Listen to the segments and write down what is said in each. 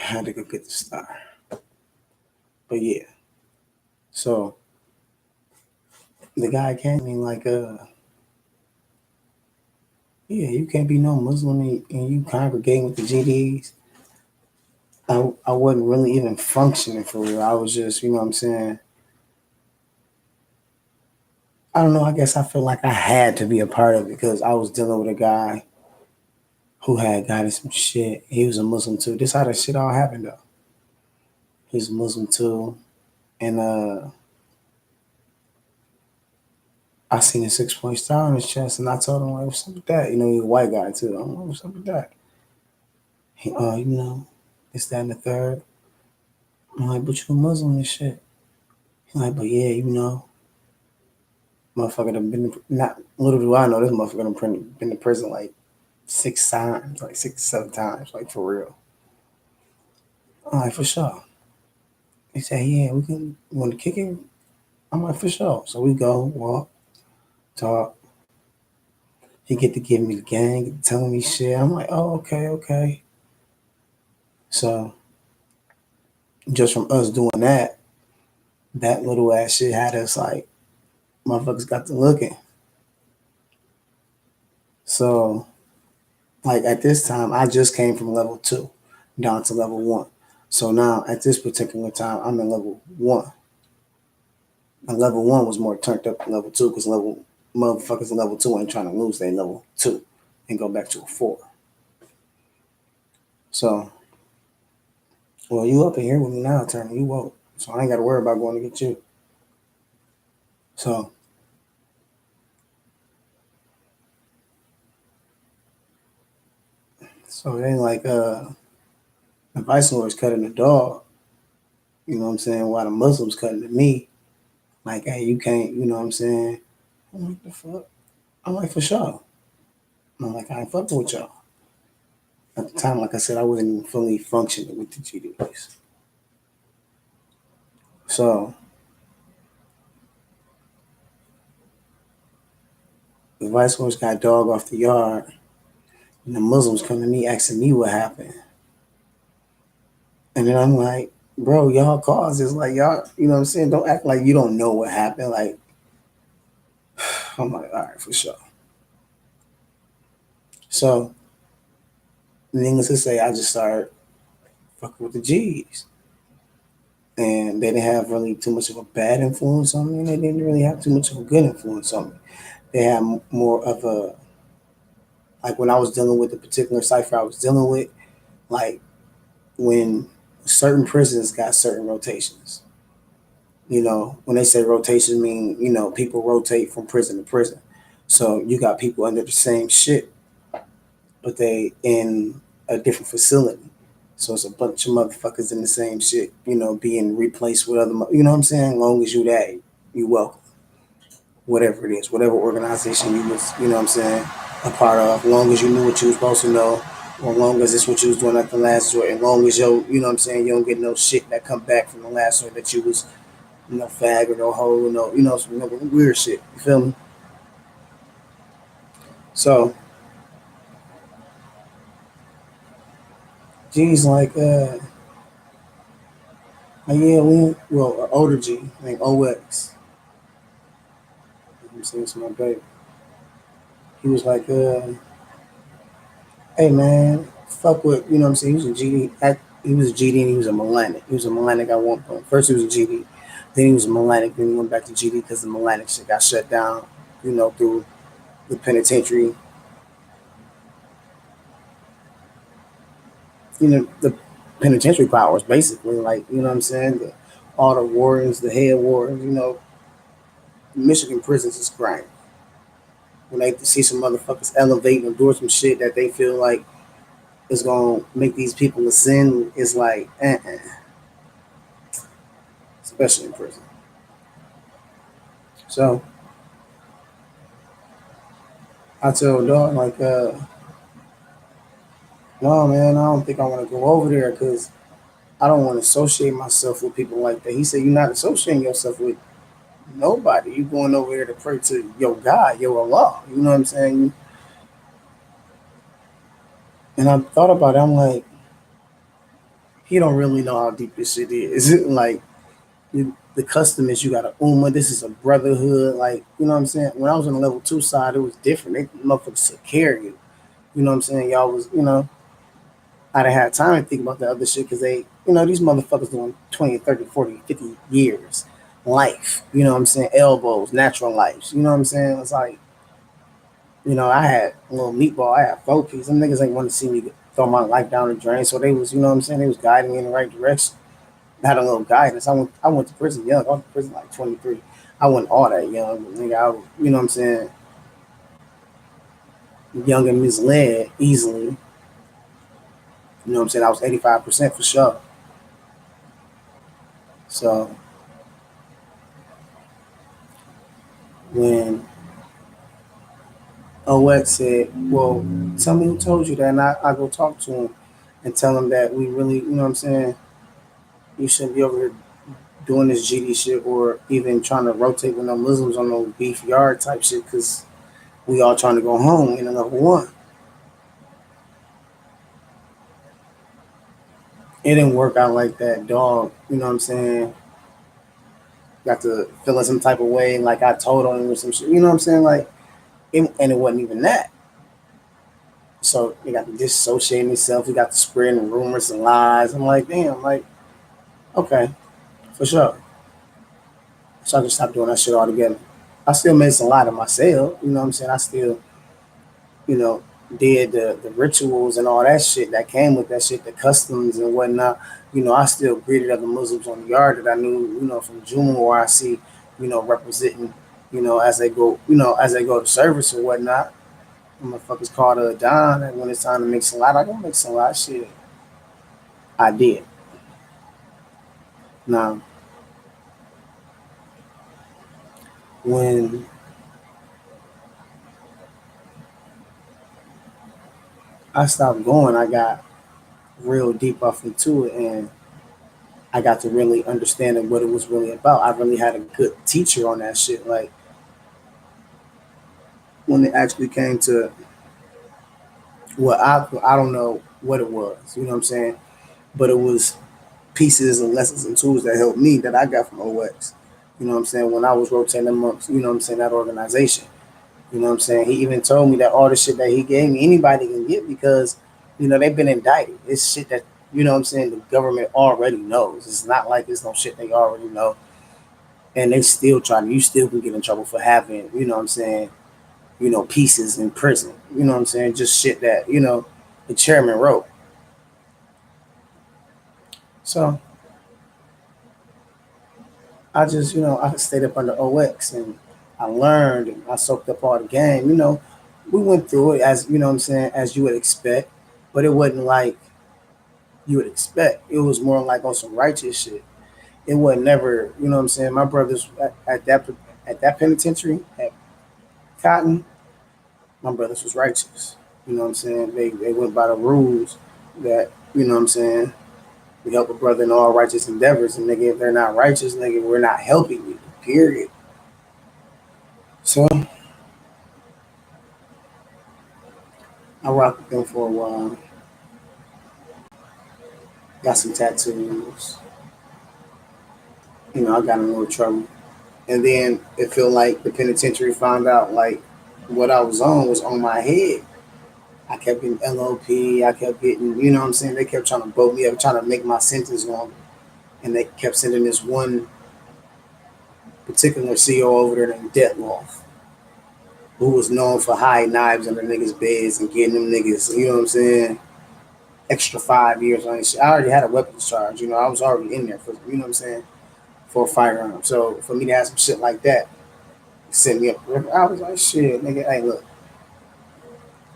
had to go get the star. But yeah, so the guy came to me like, yeah, you can't be no Muslim and you congregating with the GDs. I wasn't really even functioning for real. I was just, you know what I'm saying? I don't know. I guess I feel like I had to be a part of it because I was dealing with a guy who had gotten some shit. He was a Muslim too. This how that shit all happened though. He's a Muslim too. And I seen a 6 point star on his chest and I told him like, what's up with that? You know, he's a white guy too. I'm like, what's up with that? He, you know, this, that, and the third. I'm like, but you a Muslim and shit. He's like, but yeah, you know, motherfucker done been not little do I know this motherfucker done been to prison like 6 times, like 6 7 times, like for real. I'm like, for sure. He said, yeah, we can want to kick it. I'm like, for sure. So we go, walk, talk. He get to give me the gang, telling me shit. I'm like, oh, okay, okay. So just from us doing that, that little ass shit had us like, motherfuckers got to looking. So like at this time, I just came from level 2 down to level 1. So now at this particular time, I'm in level 1. And level 1 was more turned up than level 2 because level motherfuckers in level 2 ain't trying to lose their level 2 and go back to a 4. So, well, you up in here with me now, Attorney. You woke. So I ain't got to worry about going to get you. So, so it ain't like the Vice Lord's cutting the dog. You know what I'm saying? While the Muslims cutting to me. Like, hey, you can't, you know what I'm saying? I'm like, the fuck? I'm like, for sure. I'm like, I ain't fucking with y'all. At the time, like I said, I wasn't even fully functioning with the GDs. So the Vice Lords got dog off the yard, and the Muslims come to me asking me what happened. And then I'm like, bro, y'all cause is like y'all, you know what I'm saying? Don't act like you don't know what happened. Like, I'm like, all right, for sure. So, needless to say, I just started fucking with the G's. And they didn't have really too much of a bad influence on me, and they didn't really have too much of a good influence on me. They had more of a, like when I was dealing with the particular cipher I was dealing with, like when certain prisons got certain rotations. You know, when they say rotation, mean you know people rotate from prison to prison. So you got people under the same shit, but they in a different facility. So it's a bunch of motherfuckers in the same shit. You know, being replaced with other. You know what I'm saying? Long as you that, you welcome. Whatever it is, whatever organization you was, you know what I'm saying, a part of. Long as you knew what you was supposed to know, or long as it's what you was doing at the last resort, and long as you know what I'm saying, you don't get no shit that come back from the last resort that you was no fag or no hoe or no, you know, some weird shit. You feel me? So, G's yeah, an older G, named OX. I'm saying it's my baby. He was like, hey man, fuck with, you know what I'm saying? He was a GD. He was a GD and he was a Melanic. He was a Melanic at one point. First he was a GD, then he was a Melanic, then he went back to GD because the Melanic shit got shut down, you know, through the penitentiary, you know, the penitentiary powers basically, like, you know what I'm saying? All the wardens, the head wardens, you know, Michigan prisons is grimy. When they see some motherfuckers elevating and doing some shit that they feel like is gonna make these people ascend, it's like, especially in prison. So I told dog like, no man, I don't think I want to go over there because I don't want to associate myself with people like that. He said, you're not associating yourself with nobody. You going over there to pray to your God, your Allah. You know what I'm saying? And I thought about it. I'm like, he don't really know how deep this shit is. Like the custom is you got a UMA. This is a brotherhood. Like you know what I'm saying. When I was on the level two side, it was different. They motherfuckers took care of you. You know what I'm saying. Y'all was I didn't have time to think about the other shit because these motherfuckers doing 20, 30, 40, 50 years life. You know what I'm saying? Elbows, natural lives. You know what I'm saying? It's like, I had a little meatball. I had 4 piece. Them niggas ain't want to see me throw my life down the drain. So they was, you know what I'm saying? They was guiding me in the right direction. I had a little guidance. I went to prison young. I went to prison like 23. I wasn't all that young. But nigga, you know what I'm saying? Young and misled easily. You know what I'm saying? I was 85% for sure. So when OX said, well, tell me who told you that. And I go talk to him and tell him that we really, you know what I'm saying, you shouldn't be over here doing this GD shit or even trying to rotate with no Muslims on no beef yard type shit because we all trying to go home in a level one. It didn't work out like that, dog. You know what I'm saying? Got to feeling some type of way, like I told on him or some shit. You know what I'm saying? And it wasn't even that. So they got to dissociate himself. He got to spreading rumors and lies. I'm like, damn, like, okay, for sure. So I just stopped doing that shit altogether. I still made some light of myself. You know what I'm saying? I still, you know, did the rituals and all that shit that came with that shit, the customs and whatnot. I still greeted other Muslims on the yard that I knew, from Juma or I see, representing, as they go to service or whatnot. Motherfuckers called a Don, and when it's time to make some light, I go make some light shit. I did. Now, when I stopped going, I got real deep off into it, and I got to really understanding what it was really about. I really had a good teacher on that shit. Like when it actually came to I don't know what it was. You know what I'm saying? But it was pieces and lessons and tools that helped me that I got from OX. You know what I'm saying? When I was rotating amongst, that organization. You know what I'm saying? He even told me that all the shit that he gave me, anybody can get because, they've been indicted. It's shit that, what I'm saying, the government already knows. It's not like it's no shit they already know. And they still trying, you still can get in trouble for having, what I'm saying, pieces in prison. You know what I'm saying? Just shit that, the chairman wrote. So I just, I stayed up under OX and I learned and I soaked up all the game. We went through it as, what I'm saying, as you would expect, but it wasn't like you would expect. It was more like on some righteous shit. It wasn't never, what I'm saying. My brothers at that penitentiary at Cotton, my brothers was righteous. You know what I'm saying? They went by the rules that, what I'm saying, we help a brother in all righteous endeavors. And nigga, if they're not righteous, nigga, we're not helping you. Period. So I rocked with them for a while. Got some tattoos. I got in a little trouble. And then it felt like the penitentiary found out like what I was on my head. I kept getting LOP. I kept getting, what I'm saying? They kept trying to boat me up, trying to make my sentence longer. And they kept sending this one particular CO over there named Detloff, who was known for hiding knives under niggas' beds and getting them niggas, you know what I'm saying, extra 5 years on this shit. I already had a weapons charge, I was already in there for, what I'm saying, for a firearm. So for me to have some shit like that, set me up. I was like, shit, nigga, hey, look,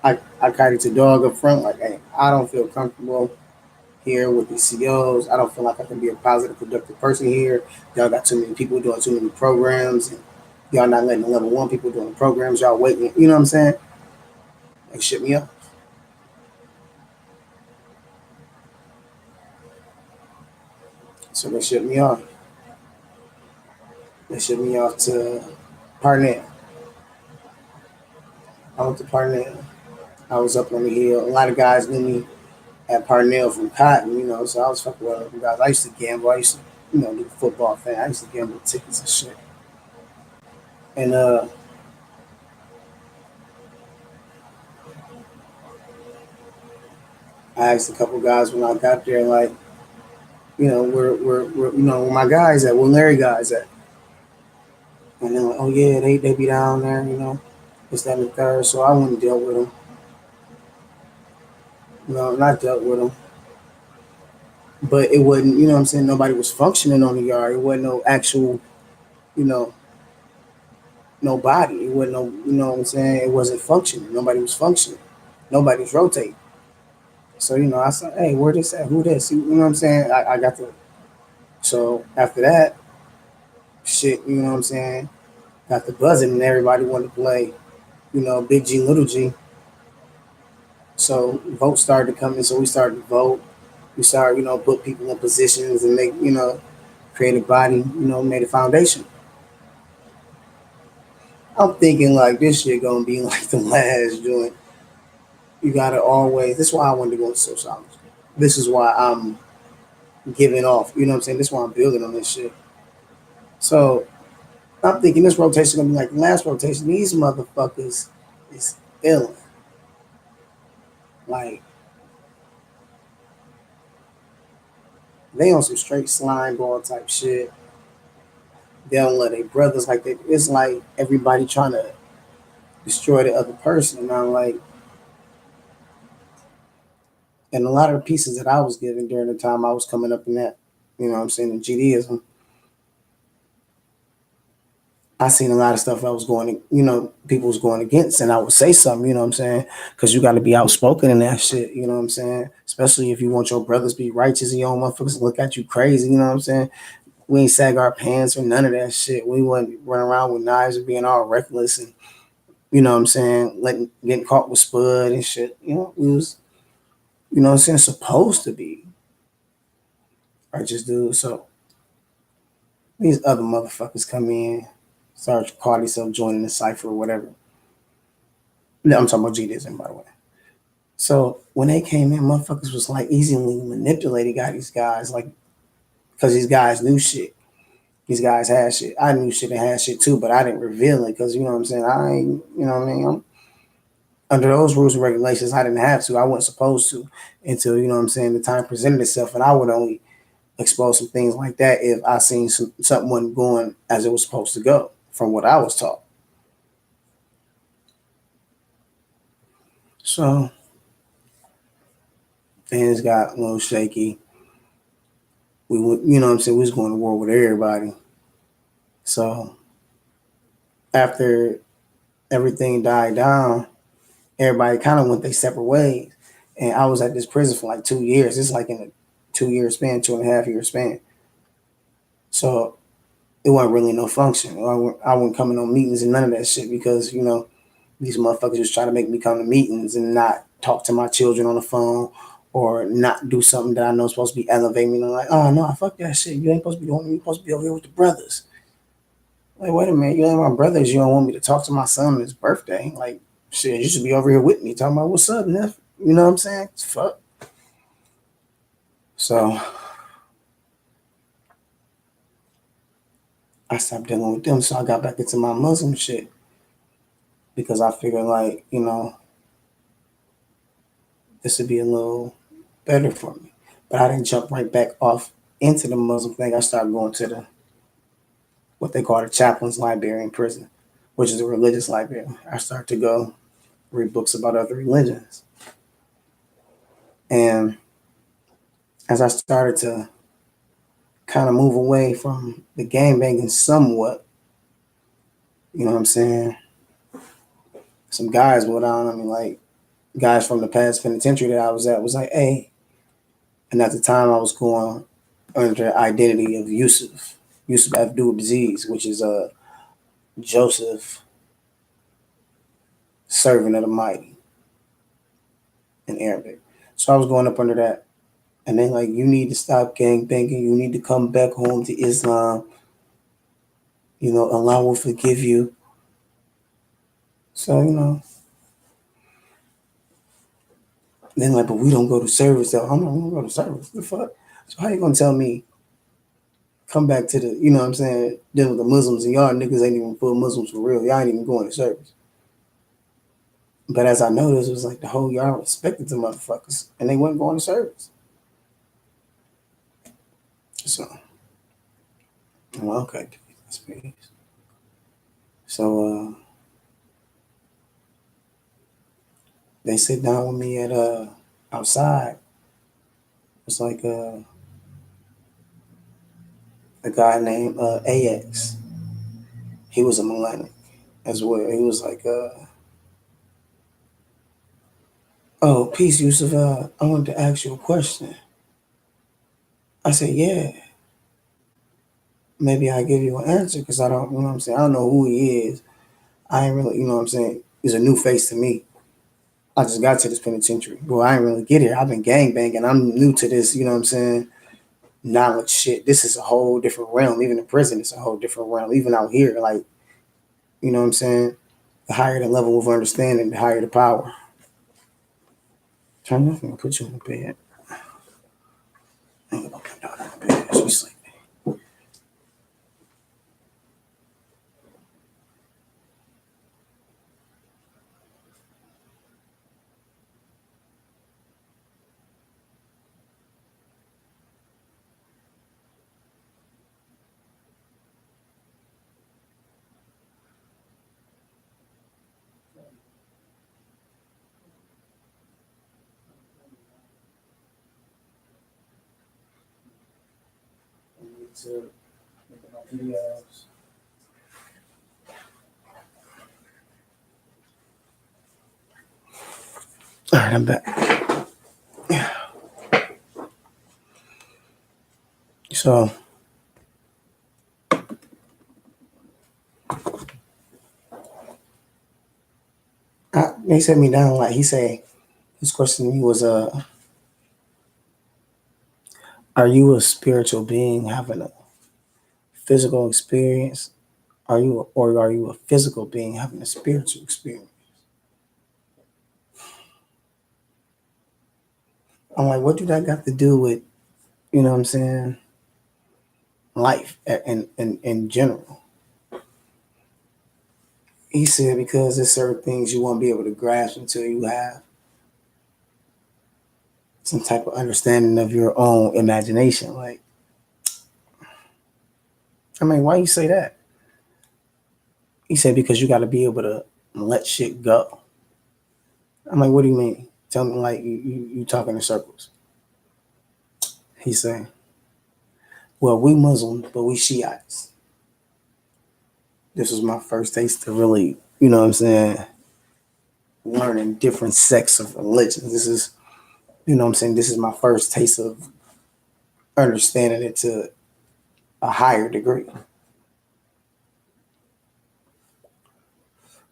I carried the dog up front, like, hey, I don't feel comfortable here with these COs. I don't feel like I can be a positive, productive person here. Y'all got too many people doing too many programs. And y'all not letting the level one people doing the programs. Y'all waiting, you know what I'm saying? They shit me up. So they shipped me off. They shipped me off to Parnell. I went to Parnell. I was up on the hill. A lot of guys knew me at Parnell from Cotton, so I was fucking with other guys. I used to gamble. I used to, do football thing. I used to gamble tickets and shit. And I asked a couple guys when I got there, like, where my guys at, where Larry guys at. And they're like, oh yeah, they be down there, it's that and the third. So I went and dealt with them. Not dealt with them. But it wasn't, what I'm saying, nobody was functioning on the yard. It wasn't no actual, you know, nobody. It wasn't no, what I'm saying, it wasn't functioning. Nobody was functioning. Nobody was rotating. So, I said, hey, where this at? Who this? You know what I'm saying? I got the, so after that, shit, you know what I'm saying? Got the buzzing and everybody wanted to play, Big G, Little G. So votes started to come in. So we started to vote. We started, put people in positions and make, create a body, made a foundation. I'm thinking like this shit gonna be like the last joint. You gotta always. This is why I wanted to go into sociology. This is why I'm giving off. You know what I'm saying? This is why I'm building on this shit. So I'm thinking this rotation gonna be like the last rotation. These motherfuckers is ill. Like they on some straight slime ball type shit. They don't let their brothers like they. It's like everybody trying to destroy the other person. And I'm like, and a lot of the pieces that I was given during the time I was coming up in that, what I'm saying, in GDism, I seen a lot of stuff I was going, people was going against, and I would say something, what I'm saying, because you got to be outspoken in that shit, what I'm saying, especially if you want your brothers to be righteous and your own motherfuckers look at you crazy, what I'm saying. We ain't sag our pants or none of that shit. We wasn't running around with knives and being all reckless and, what I'm saying, getting caught with spud and shit. We was, what I'm saying, supposed to be righteous dudes. So these other motherfuckers come in, start to call themselves joining the cipher or whatever. No, I'm talking about Judaism, by the way. So when they came in, motherfuckers was like easily manipulated. Got these guys like because these guys knew shit. These guys had shit. I knew shit and had shit too, but I didn't reveal it because you know what I'm saying. I ain't, what I mean. I'm, under those rules and regulations, I didn't have to. I wasn't supposed to until what I'm saying. The time presented itself, and I would only expose some things like that if I seen something wasn't going as it was supposed to go from what I was taught. So things got a little shaky. We went, what I'm saying, we was going to war with everybody. So after everything died down, everybody kind of went their separate ways. And I was at this prison for like 2 years. It's like in a 2 year span, 2.5 year span. So it wasn't really no function. I wasn't coming on meetings and none of that shit because, these motherfuckers was trying to make me come to meetings and not talk to my children on the phone or not do something that I know is supposed to be elevating me. And I'm like, oh no, fuck that shit. You ain't supposed to be doing it. You're supposed to be over here with the brothers. Like, wait a minute, you ain't my brothers. You don't want me to talk to my son on his birthday. Like, shit, you should be over here with me talking about what's up, Neff. You know what I'm saying? Fuck. So I stopped dealing with them. So I got back into my Muslim shit because I figured, like, this would be a little better for me. But I didn't jump right back off into the Muslim thing. I started going to the what they call the chaplain's library in prison, which is a religious library. I started to go read books about other religions. And as I started to kind of move away from the gang banging somewhat, you know what I'm saying? Some guys went on, I mean, like guys from the past penitentiary that I was at was like, hey, and at the time I was going under the identity of Yusuf Abdul Aziz, which is a Joseph, servant of the mighty in Arabic. So I was going up under that. And they like, you need to stop gang banging. You need to come back home to Islam. Allah will forgive you. So, Then like, but we don't go to service though. I'm not gonna go to service. The fuck? So how you gonna tell me come back to the, you know what I'm saying, dealing with the Muslims and y'all niggas ain't even full Muslims for real. Y'all ain't even going to service. But as I noticed, it was like the whole y'all respected the motherfuckers and they weren't going to service. So I'm like, okay, that's peace. So they sit down with me at outside. It's like a guy named AX. He was a Millennium as well. He was like, oh, peace, Yusuf. I wanted to ask you a question. I said, yeah, maybe I'll give you an answer because I don't, you know what I'm saying? I don't know who he is. I ain't really, you know what I'm saying? He's a new face to me. I just got to this penitentiary. Well, I ain't really get here. I've been gang banging. I'm new to this, you know what I'm saying? Knowledge shit. This is a whole different realm. Even in prison, it's a whole different realm. Even out here, like, you know what I'm saying? The higher the level of understanding, the higher the power. Turn off and put you in the bed. I ain't gonna put my daughter in the bed. She's sleeping. I need to look at my videos. All right, I'm back. So they set me down like he said. His question to me was, "Are you a spiritual being having a physical experience? Are you a physical being having a spiritual experience?" I'm like, what do that got to do with, you know what I'm saying, life in general? He said because there's certain things you won't be able to grasp until you have some type of understanding of your own imagination. Like, I mean, why you say that? He said because you got to be able to let shit go. I'm like, what do you mean? Tell me, like, you talking in circles. He said, well, we Muslims, but we Shiites. This was my first taste to really, you know what I'm saying, learning different sects of religion. This is, you know what I'm saying, this is my first taste of understanding it to a higher degree.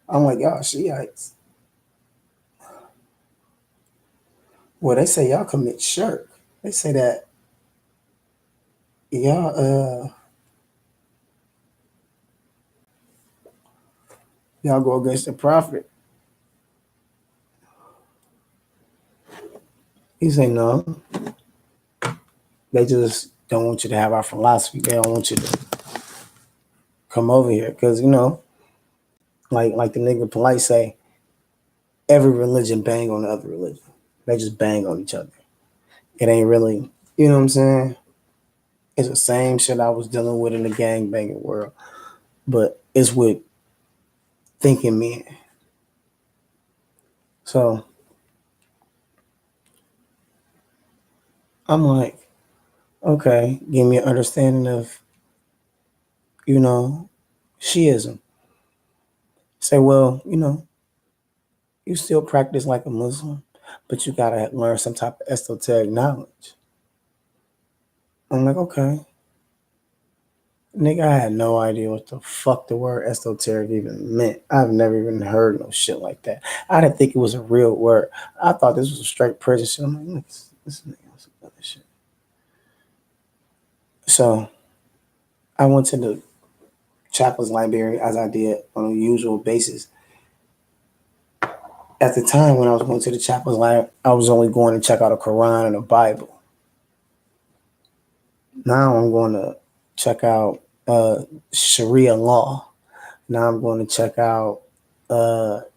I'm like, y'all Shiites. Well, they say y'all commit shirk. They say that y'all y'all go against the prophet. He say no. They just don't want you to have our philosophy. They don't want you to come over here because you know, like the nigga polite say, every religion bang on the other religion. They just bang on each other. It ain't really, you know what I'm saying? It's the same shit I was dealing with in the gang banging world, but it's with thinking men. So I'm like, okay, give me an understanding of, you know, Shiism. Say, well, you know, you still practice like a Muslim, but you gotta learn some type of esoteric knowledge. I'm like, okay. Nigga, I had no idea what the fuck the word esoteric even meant. I've never even heard no shit like that. I didn't think it was a real word. I thought this was a straight prison shit. I'm like, look, this nigga was some other shit. So I went to the chaplain's library as I did on a usual basis. At the time when I was going to the chapel, like I was only going to check out a Quran and a Bible. Now I'm going to check out Sharia law. Now I'm going to check out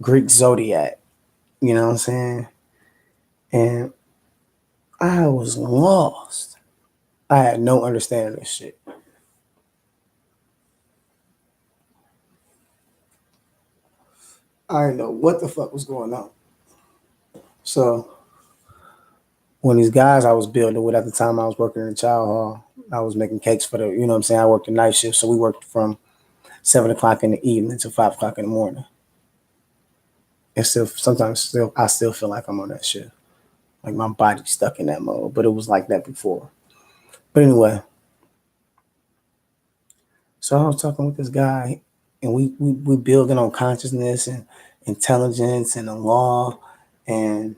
Greek zodiac. You know what I'm saying? And I was lost. I had no understanding of this shit. I didn't know what the fuck was going on. So when these guys I was building with at the time I was working in the child hall, I was making cakes for the, you know what I'm saying? I worked the night shift, so we worked from 7 o'clock in the evening to 5 o'clock in the morning. And still sometimes still I still feel like I'm on that shit. Like my body's stuck in that mode. But it was like that before. But anyway, so I was talking with this guy and we building on consciousness and intelligence and the law, and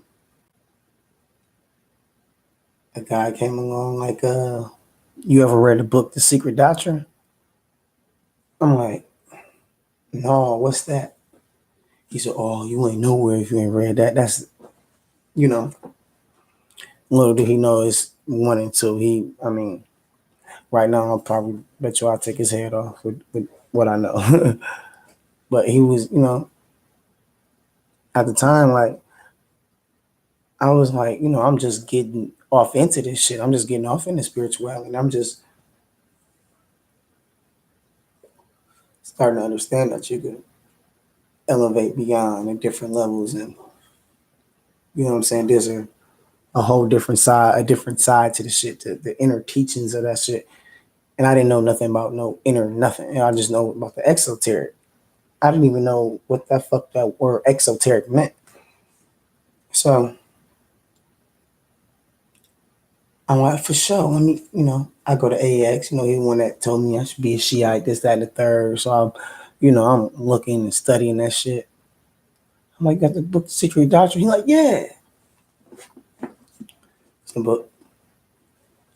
a guy came along like, you ever read the book The Secret Doctrine? I'm like, no, what's that? He said, oh, you ain't nowhere if you ain't read that. That's, you know, little did he know it's 1 and 2. I mean, right now I'll probably bet you I'll take his head off with what I know. But he was, at the time, like, I was like, I'm just getting off into this shit. I'm just getting off into spirituality. And I'm just starting to understand that you could elevate beyond at different levels. And, you know what I'm saying? There's a whole different side to the shit, the inner teachings of that shit. And I didn't know nothing about no inner nothing. I just know about the exoteric. I didn't even know what the fuck that word exoteric meant. So I'm like, for sure. Let me, I go to AX, he the one that told me I should be a Shiite, this, that, and the third. So I'm looking and studying that shit. I'm like, got the book Secret Doctrine? He's like, yeah. It's the book.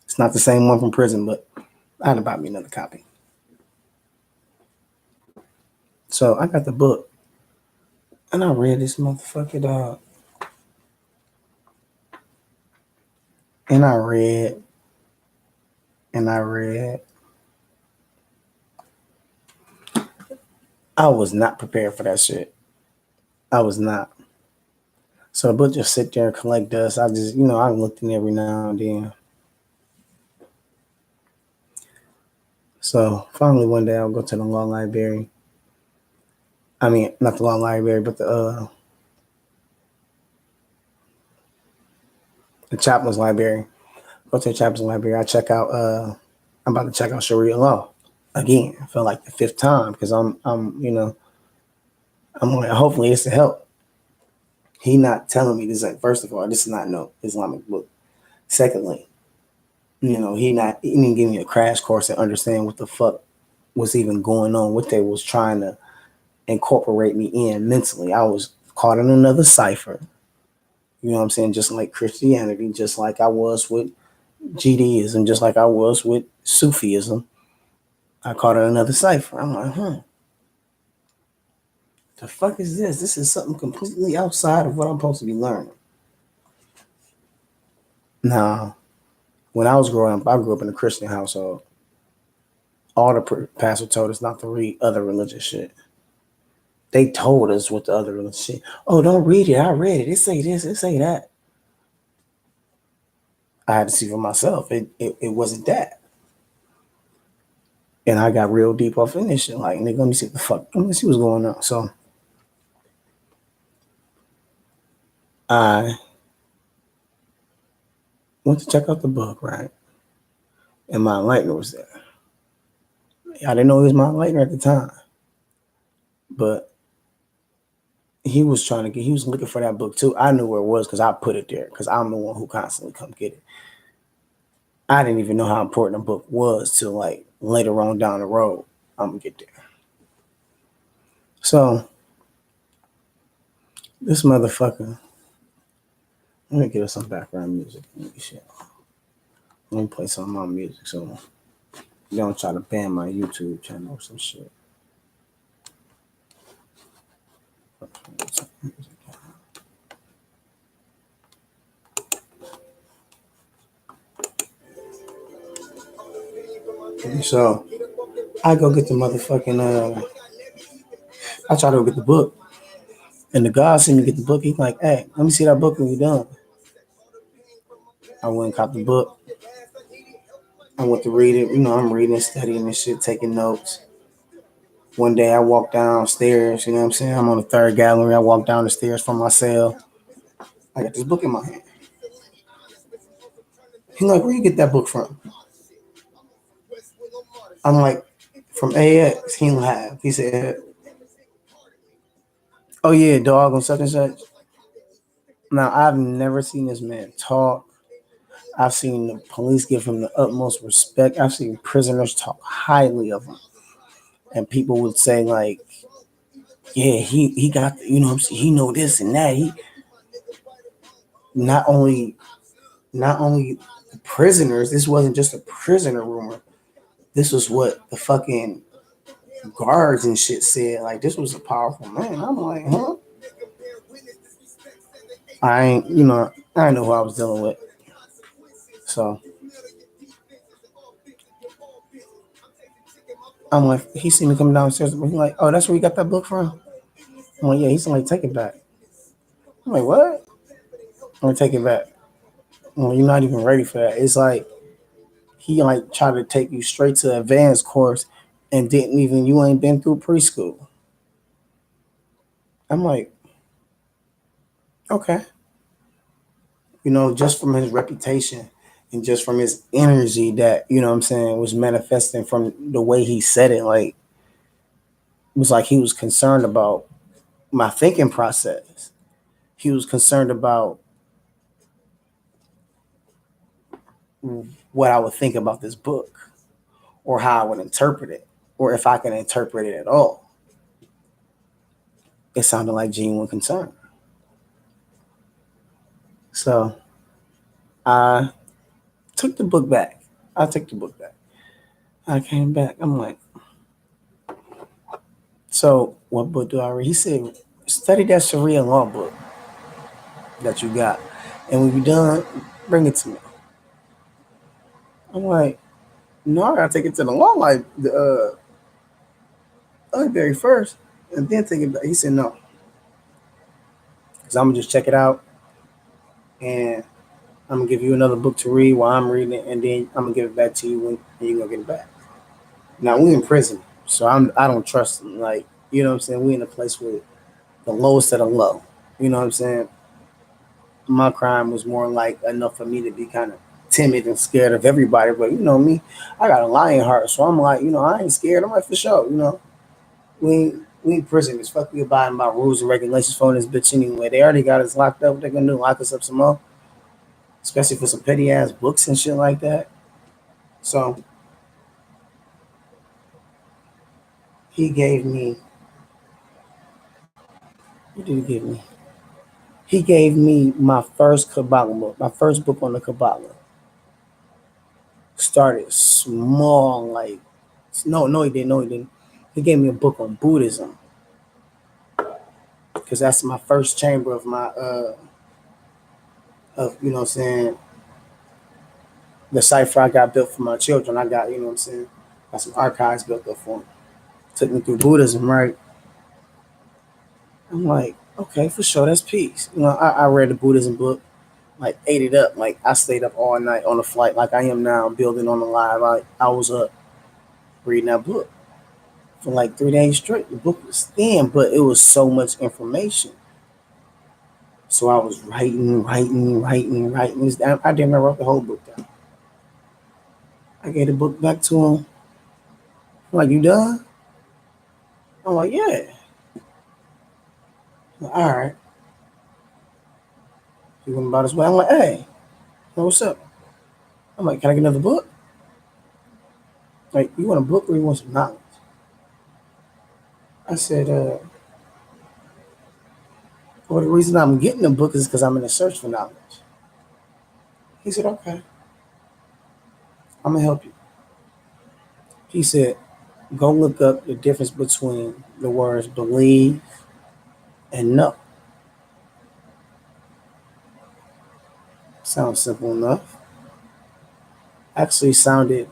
It's not the same one from prison, but I had to buy me another copy. So I got the book. And I read this motherfucker, dog. And I read. And I read. I was not prepared for that shit. I was not. So the book just sit there and collect dust. I just, I looked in every now and then. So finally one day I'll go to the law library. I mean, not the law library, but the chaplain's library. Go to the chaplain's library. I'm about to check out Sharia law again. I feel like the fifth time because I'm like, hopefully it's to help. He not telling me this. Like, first of all, this is not no Islamic book. Secondly, he didn't give me a crash course to understand what the fuck was even going on, what they was trying to incorporate me in mentally. I was caught in another cipher. You know what I'm saying? Just like Christianity, just like I was with Judaism, just like I was with Sufism. I caught in another cipher. I'm like, the fuck is this? This is something completely outside of what I'm supposed to be learning. Now, when I was growing up, I grew up in a Christian household. All the pastor told us not to read other religious shit. They told us what the other religious shit. Oh, don't read it. I read it. It say this. It say that. I had to see for myself. It wasn't that. And I got real deep off in this shit. Like, nigga, let me see what the fuck. Let me see what's going on. So I went to check out the book, right? And my enlightener was there. I didn't know he was my enlightener at the time. But he was looking for that book too. I knew where it was because I put it there because I'm the one who constantly come get it. I didn't even know how important a book was till like later on down the road. I'm gonna get there. So this motherfucker, let me get us some background music. Let me play some of my music so they don't try to ban my YouTube channel or some shit. So I go get the motherfucking I try to go get the book. And the guy seen me get the book. He's like, hey, let me see that book when we done. I went and caught the book. I went to read it. You know, I'm reading, studying and shit, taking notes. One day I walk downstairs, you know what I'm saying? I'm on the third gallery. I walk down the stairs from my cell. I got this book in my hand. He's like, where you get that book from? I'm like, from AX. He laughed. He said, oh yeah, dog on such and such. Now I've never seen this man talk. I've seen the police give him the utmost respect. I've seen prisoners talk highly of him. And people would say like, yeah, he got, you know, he know this and that. He not only not only the prisoners. This wasn't just a prisoner rumor. This was what the fucking guards and shit said. Like this was a powerful man. I'm like, huh? I ain't, you know, I didn't know who I was dealing with. So I'm like, he seen me come downstairs. He's like, oh, that's where you got that book from? I'm like, yeah. He's like, take it back. I'm like, what? I'm like, take it back. Well, you're not even ready for that. It's like he like tried to take you straight to advanced course and didn't even you ain't been through preschool. I'm like, okay. You know, just from his reputation and just from his energy that, you know what I'm saying, was manifesting from the way he said it, like it was like he was concerned about my thinking process. He was concerned about what I would think about this book or how I would interpret it or if I can interpret it at all. It sounded like genuine concern. So I took the book back. I took the book back. I came back. I'm like, so what book do I read? He said, study that Sharia law book that you got. And when you're done, bring it to me. I'm like, no, I gotta take it to the law library first and then take it back. He said, no. Because I'm gonna just check it out and I'm gonna give you another book to read while I'm reading it, and then I'm gonna give it back to you when you're gonna get it back. Now we in prison, so I don't trust him. Like, you know what I'm saying? We in a place with the lowest of the low. You know what I'm saying? My crime was more like enough for me to be kind of timid and scared of everybody. But you know me, I got a lion heart, so I'm like, you know, I ain't scared. I'm like, for sure, you know, we ain't prisoners. Fuck, we abiding by rules and regulations for this bitch anyway. They already got us locked up. What they gonna do? Lock us up some more, especially for some petty ass books and shit like that. So he gave me. What did he give me? He gave me my first Kabbalah book, my first book on the Kabbalah. Started small, like no, he didn't. No, he didn't. He gave me a book on Buddhism because that's my first chamber of my of you know what I'm saying, the cipher I got built for my children. I got, you know what I'm saying, got some archives built up for them. Took me through Buddhism, right? I'm like, okay, for sure, that's peace. You know, I read the Buddhism book, like ate it up. Like I stayed up all night on the flight, like I am now, building on the live. I was up reading that book for like 3 days straight. The book was thin, but it was so much information. So I was writing. I didn't wrote the whole book down. I gave the book back to him. I'm like, you done? I'm like, yeah. Like, all right. He went about his way. I'm like, hey, what's up? I'm like, can I get another book? Like, you want a book or you want some knowledge? I said, well, the reason I'm getting the book is because I'm in a search for knowledge. He said, okay, I'm gonna help you. He said, go look up the difference between the words believe and know. Sounds simple enough. Actually sounded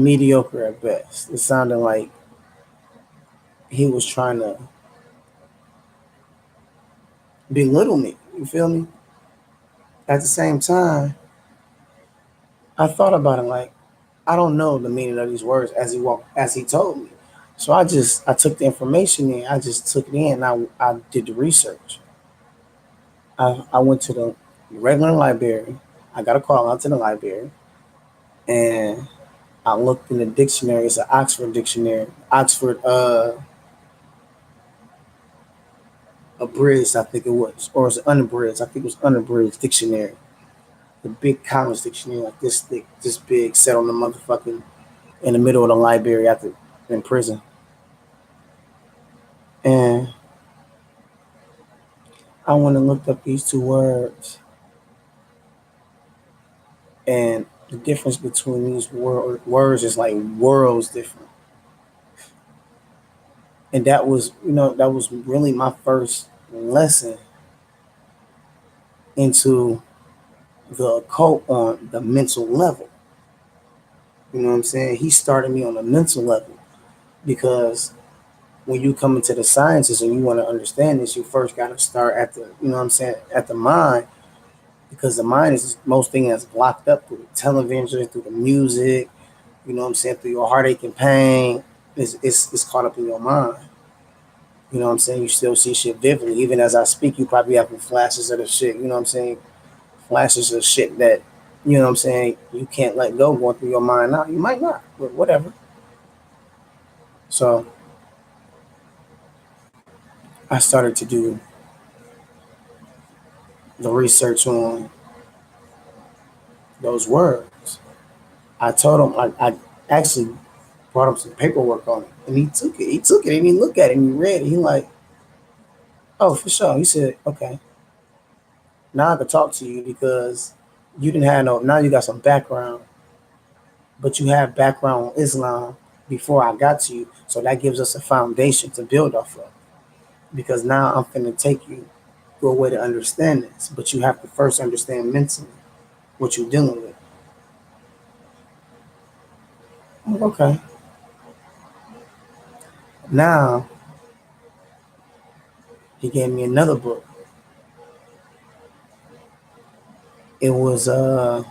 mediocre at best. It sounded like he was trying to belittle me. You feel me? At the same time, I thought about it like I don't know the meaning of these words as he told me. So I took the information in. I just took it in. I did the research. I went to the regular library. I got a call out to the library, and I looked in the dictionary. It's an Oxford dictionary, Oxford abridged, I think it was, or was it unabridged? I think it was unabridged dictionary, the big college dictionary, like this thick, this big, set on the motherfucking in the middle of the library after in prison. And I went and looked up these two words, and the difference between these words is like worlds different. And that was, that was really my first lesson into the occult on the mental level. You know what I'm saying? He started me on the mental level because when you come into the sciences and you want to understand this, you first got to start at the, you know what I'm saying, at the mind, because the mind is most thing that's blocked up through the television, through the music, you know what I'm saying, through your heartache and pain. It's caught up in your mind. You know what I'm saying? You still see shit vividly. Even as I speak, you probably have flashes of the shit, you know what I'm saying? Flashes of shit that, you know what I'm saying, you can't let go going through your mind now. You might not, but whatever. So I started to do the research on those words. I told him I actually brought him some paperwork on it, and he took it. He took it and he looked at it and he read it. He like, oh, for sure. He said, okay, now I can talk to you because you didn't have no. Now you got some background, but you have background on Islam before I got to you, so that gives us a foundation to build off of. Because now I'm finna take you through a way to understand this, but you have to first understand mentally what you're dealing with. I'm like, okay. Now he gave me another book. It was the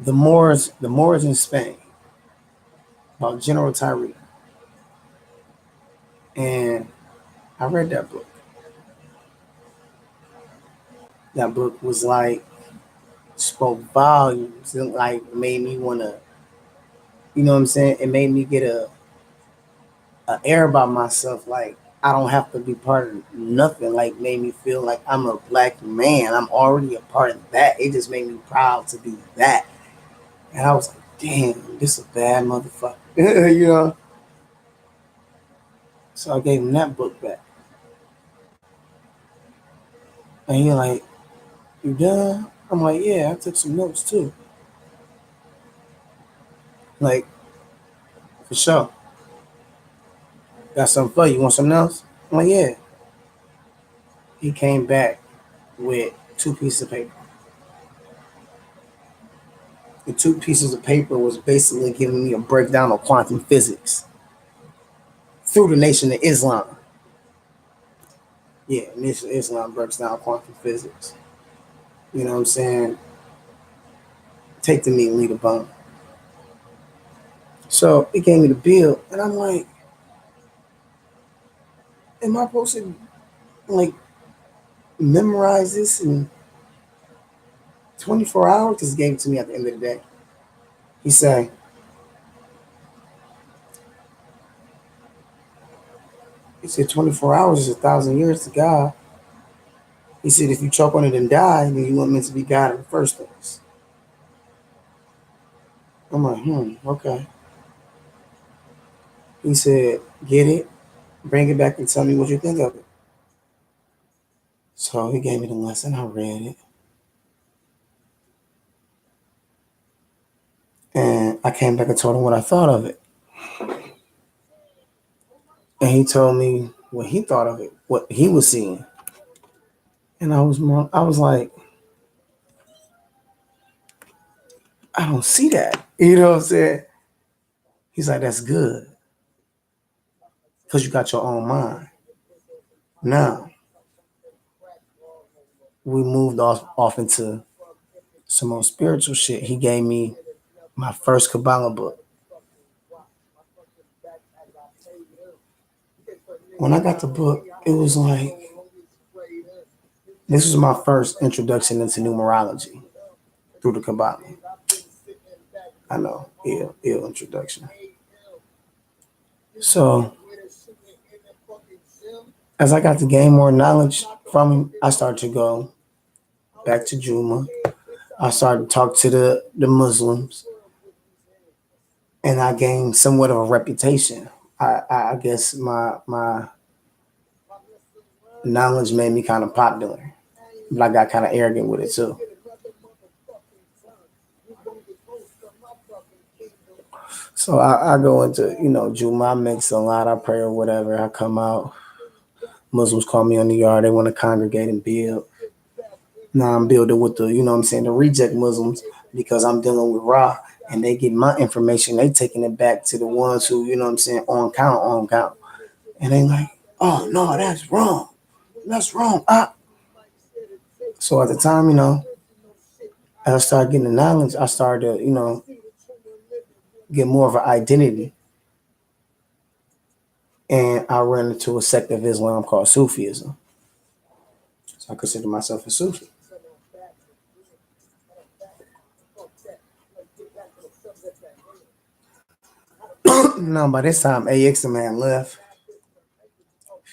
Moors in Spain about General Tyree. And I read that book. That book was like spoke volumes. It like made me wanna, you know what I'm saying? It made me get a air about myself. Like I don't have to be part of nothing. Like made me feel like I'm a black man. I'm already a part of that. It just made me proud to be that. And I was like, damn, this is a bad motherfucker. you know? So I gave him that book back. And he like, you done? I'm like, yeah, I took some notes too. Like, for sure. Got something for you. You want something else? I'm like, yeah. He came back with two pieces of paper. The two pieces of paper was basically giving me a breakdown of quantum physics through the Nation of Islam. Yeah, Nation of Islam breaks down quantum physics. You know what I'm saying? Take the meat, leave the bone. So it gave me the bill, and I'm like, am I supposed to like memorize this in 24 hours? Because he gave it to me at the end of the day. He said, he said 24 hours is 1,000 years to God. He said if you choke on it and die, then you weren't meant to be God in the first place. I'm like, okay. He said, get it, bring it back and tell me what you think of it. So he gave me the lesson. I read it. And I came back and told him what I thought of it. And he told me what he thought of it, what he was seeing. And I was like, I don't see that. You know what I'm saying? He's like, that's good because you got your own mind. Now we moved off into some more spiritual shit. He gave me my first Kabbalah book. When I got the book, it was like this was my first introduction into numerology through the Kabbalah. I know, ill introduction. So as I got to gain more knowledge from him, I started to go back to Juma. I started to talk to the Muslims, and I gained somewhat of a reputation. I guess my knowledge made me kind of popular, but I got kind of arrogant with it too. So I go into, Juma, I mix a lot, I pray or whatever. I come out, Muslims call me on the yard, they want to congregate and build. Now I'm building with the, what I'm saying, the reject Muslims because I'm dealing with Ra and they get my information, they taking it back to the ones who, what I'm saying, on count. And they like, oh no, that's wrong. That's wrong. So at the time, as I started getting the knowledge, I started to, get more of an identity. And I ran into a sect of Islam called Sufism. So I consider myself a Sufi. No, by this time, AX the man left.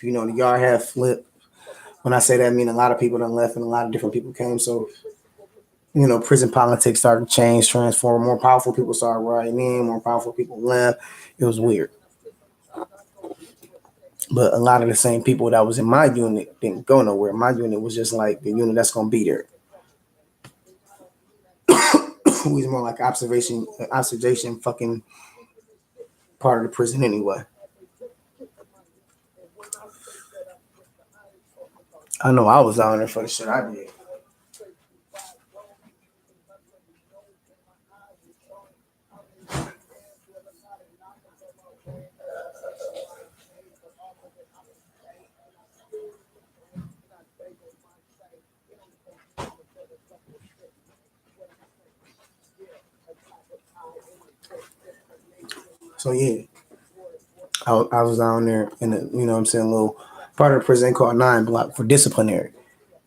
The yard had flipped. When I say that, I mean a lot of people done left and a lot of different people came. So, prison politics started to change, transform. More powerful people started riding in, more powerful people left. It was weird. But a lot of the same people that was in my unit didn't go nowhere. My unit was just like the unit that's gonna be there. We was more like observation fucking part of the prison anyway. I know I was down there for the shit I did. So yeah, I was down there in the, what I'm saying, little part of the prison called 9 block for disciplinary.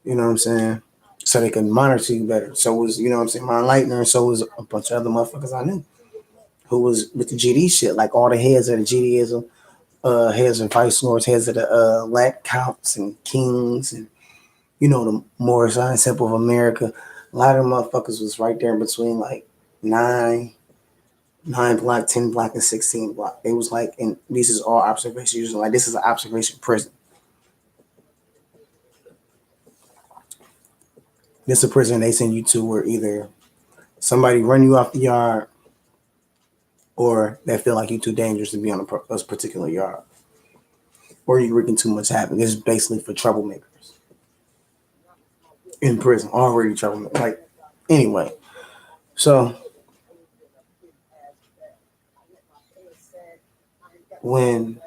You know what I'm saying? So they could monitor you better. So was, what I'm saying, my enlightener, and so was a bunch of other motherfuckers I knew who was with the GD shit, like all the heads of the GDism, heads of vice lords, heads of the lat counts and kings, and the Morris Iron Temple of America. A lot of them motherfuckers was right there in between like 9 block, 10 block, and 16 block. It was like, and this is all observation. Like this is an observation prison. This is a prison they send you to where either somebody run you off the yard or they feel like you're too dangerous to be on a particular yard, or you're wreaking too much havoc. This is basically for troublemakers in prison, already troublemakers. Like, anyway, so when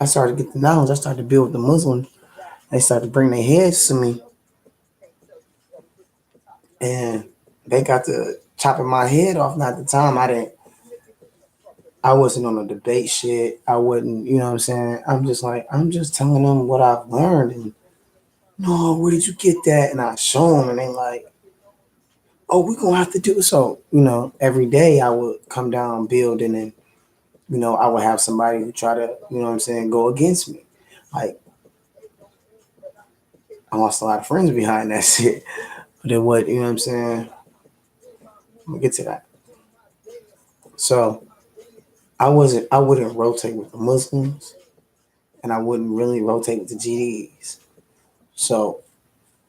I started to get the knowledge, I started to build with the Muslims. They started to bring their heads to me, and they got to chopping my head off. Now at the time, I wasn't on a debate shit. I wasn't, you know what I'm saying? I'm just telling them what I've learned. And no, where did you get that? And I show them, and they like, oh, we're gonna have to do so. Every day I would come down building, and I would have somebody who try to, what I'm saying, go against me. Like, I lost a lot of friends behind that shit. But then what, you know what I'm saying? I'm gonna get to that. So I wouldn't rotate with the Muslims, and I wouldn't really rotate with the GDs. So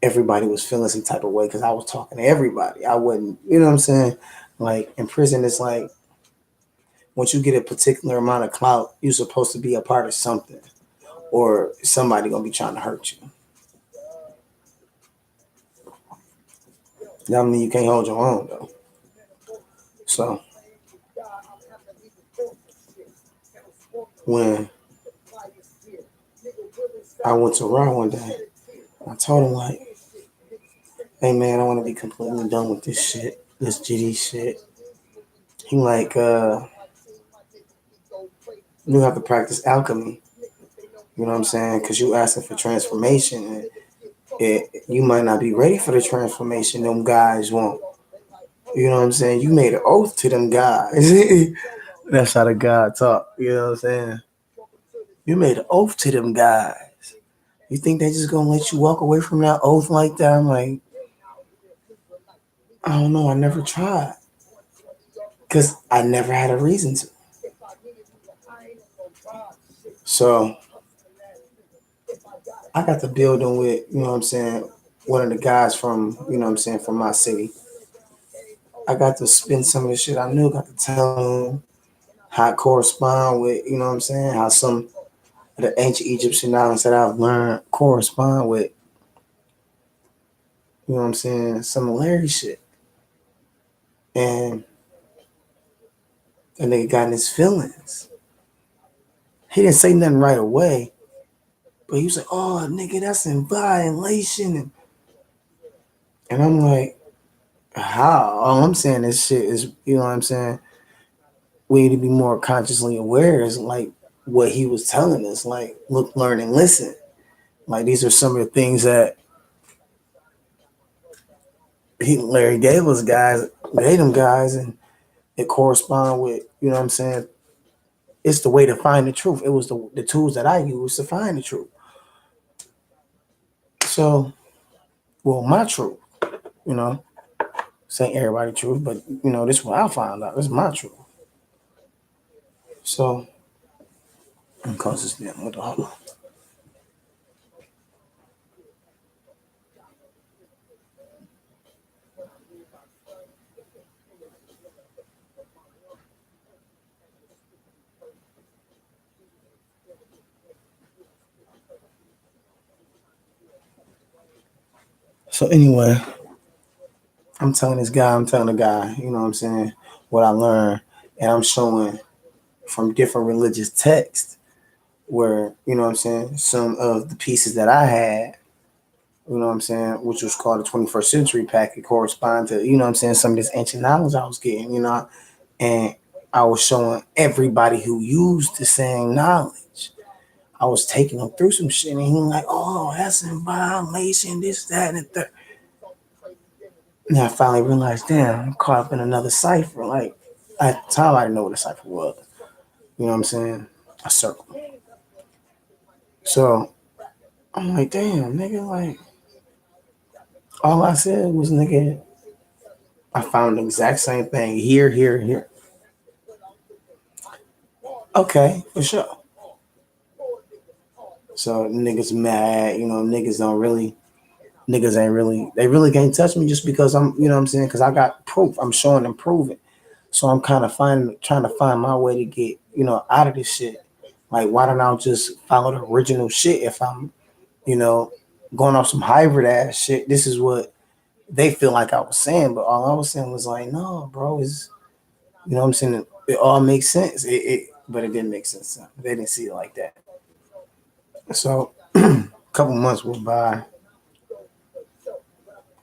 everybody was feeling some type of way because I was talking to everybody. I wouldn't, you know what I'm saying? Like in prison, it's like once you get a particular amount of clout, you're supposed to be a part of something, or somebody gonna be trying to hurt you. That mean you can't hold your own though. So when I went to Raw one day, I told him like, "Hey man, I want to be completely done with this shit, this GD shit." He like, "You have to practice alchemy." You know what I'm saying? Because you asking for transformation, and you might not be ready for the transformation them guys want. You know what I'm saying? You made an oath to them guys. That's how the God talk. You know what I'm saying? You made an oath to them guys. You think they just gonna let you walk away from that oath like that? I'm like, I don't know. I never tried because I never had a reason to. So I got to building with, you know what I'm saying, one of the guys from, you know what I'm saying, from my city. I got to spend some of the shit I knew, got to tell him how it correspond with, you know what I'm saying, how some of the ancient Egyptian knowledge that I've learned correspond with, you know what I'm saying, similarity shit. And that nigga got in his feelings. He didn't say nothing right away, but he was like, "Oh, nigga, that's in violation." And I'm like, how? All I'm saying this shit is, you know what I'm saying, we need to be more consciously aware. Is like what he was telling us, like look, learn, and listen. Like these are some of the things that Larry gave us guys, gave them guys, and it correspond with, you know what I'm saying. It's the way to find the truth. It was the tools that I used to find the truth. So, well, my truth, you know, this ain't everybody truth, but you know, this is what I found out. This is my truth. So, cause this damn what the. So anyway, I'm telling the guy, you know what I'm saying, what I learned, and I'm showing from different religious texts where, you know what I'm saying, some of the pieces that I had, you know what I'm saying, which was called the 21st century packet, correspond to, you know what I'm saying, some of this ancient knowledge I was getting, you know, and I was showing everybody who used the same knowledge. I was taking them through some shit, and he was like, "Oh, that's in violation, this, that, and the third." And I finally realized, damn, I'm caught up in another cipher. Like, at the time, I didn't know what a cipher was. You know what I'm saying? A circle. So I'm like, damn, nigga, like, all I said was, nigga, I found the exact same thing here, here, here. Okay, for sure. So niggas mad, you know, niggas ain't really, they really can't touch me just because I'm, you know what I'm saying? Because I got proof. I'm showing them proving. So I'm kind of trying to find my way to get, you know, out of this shit. Like, why don't I just follow the original shit if I'm, you know, going off some hybrid ass shit? This is what they feel like I was saying, but all I was saying was like, no, bro, is, you know what I'm saying? It all makes sense. But it didn't make sense. They didn't see it like that. So a couple months went by.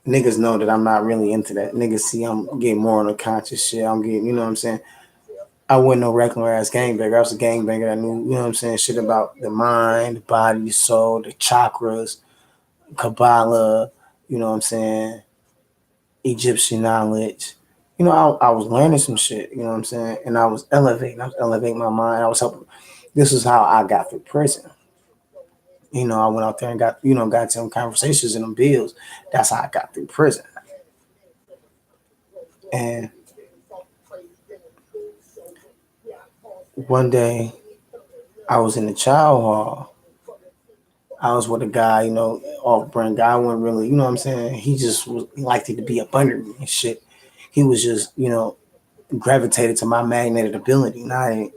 Niggas know that I'm not really into that. Niggas see I'm getting more on the conscious shit. I'm getting, you know what I'm saying? I wasn't no regular ass gangbanger. I was a gangbanger that knew, you know what I'm saying, shit about the mind, the body, the soul, the chakras, Kabbalah, you know what I'm saying, Egyptian knowledge. You know, I was learning some shit, you know what I'm saying? And I was elevating. I was elevating my mind. I was helping. This is how I got through prison. You know, I went out there and got, you know, got some conversations in them bills. That's how I got through prison. And one day I was in the child hall. I was with a guy, you know, off brand guy. Wasn't really, you know what I'm saying? He just was, he liked it to be up under me and shit. He was just, you know, gravitated to my magnetic ability. And I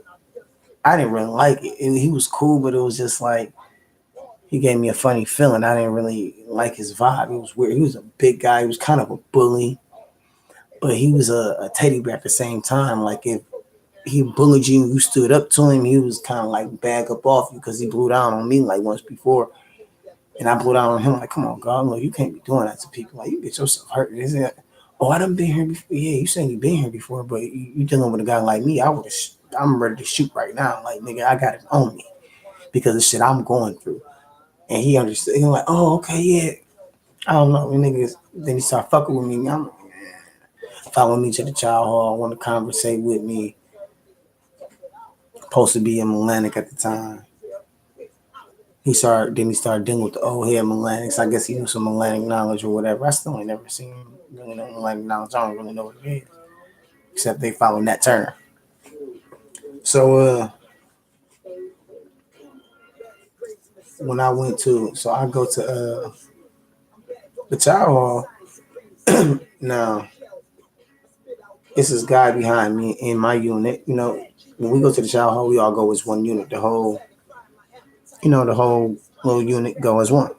didn't really like it. He was cool, but it was just like, he gave me a funny feeling. I didn't really like his vibe. It was weird. He was a big guy. He was kind of a bully. but he was a teddy bear at the same time. Like if he bullied you, you stood up to him, he was kind of like bag up off you because he blew down on me like once before. And I blew down on him like, come on, God, look, you can't be doing that to people. Like, you get yourself hurt. Isn't it? Oh, I done been here before. Yeah, you saying you been here before, but you dealing with a guy like me, I'm ready to shoot right now. Like, nigga, I got it on me because of shit I'm going through. And he understood. He was like, oh, okay, yeah. I don't know. And niggas, then he started fucking with me. I'm following me to the child hall, want to conversate with me. Supposed to be in Atlantic at the time. He started dealing with the old head Melanics. I guess he knew some Melanic knowledge or whatever. I still ain't never seen him really know Melanic knowledge. I don't really know what it is. Except they follow Nat Turner. So when I went to I go to the child hall. Now it's this guy behind me in my unit. You know, when we go to the child hall, we all go as one unit. The whole little unit go as one.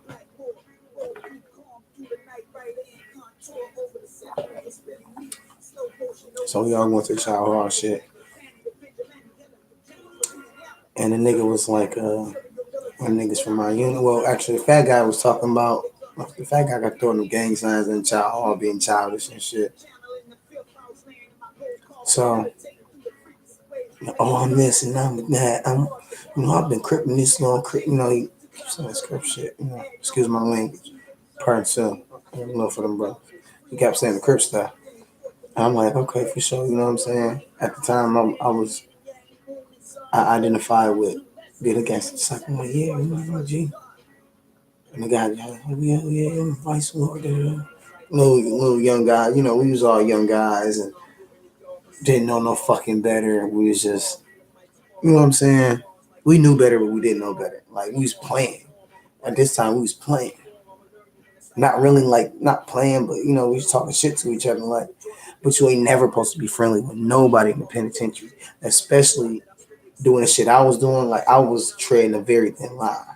So we all went to the child hall shit. And the nigga was like, one niggas from my unit. Well, actually, the fat guy was talking about the fat guy got throwing them gang signs in the child hall being childish and shit. So, oh, I'm this and I'm that. I've been cripping this long, he keeps saying this crip shit. Excuse my language. Part two. I don't know for them brothers. He kept saying the crip stuff. I'm like, okay, for sure. You know what I'm saying? At the time, I identified with being against the second. I'm like, yeah, G. And the guy, yeah, Vice Lord. Little young guy. We was all young guys and didn't know no fucking better. We was just, you know what I'm saying? We knew better, but we didn't know better. Like, we was playing. At this time, we was playing. Not really, like, not playing, but, we was talking shit to each other. Like, but you ain't never supposed to be friendly with nobody in the penitentiary, especially doing the shit I was doing. Like, I was treading a very thin line.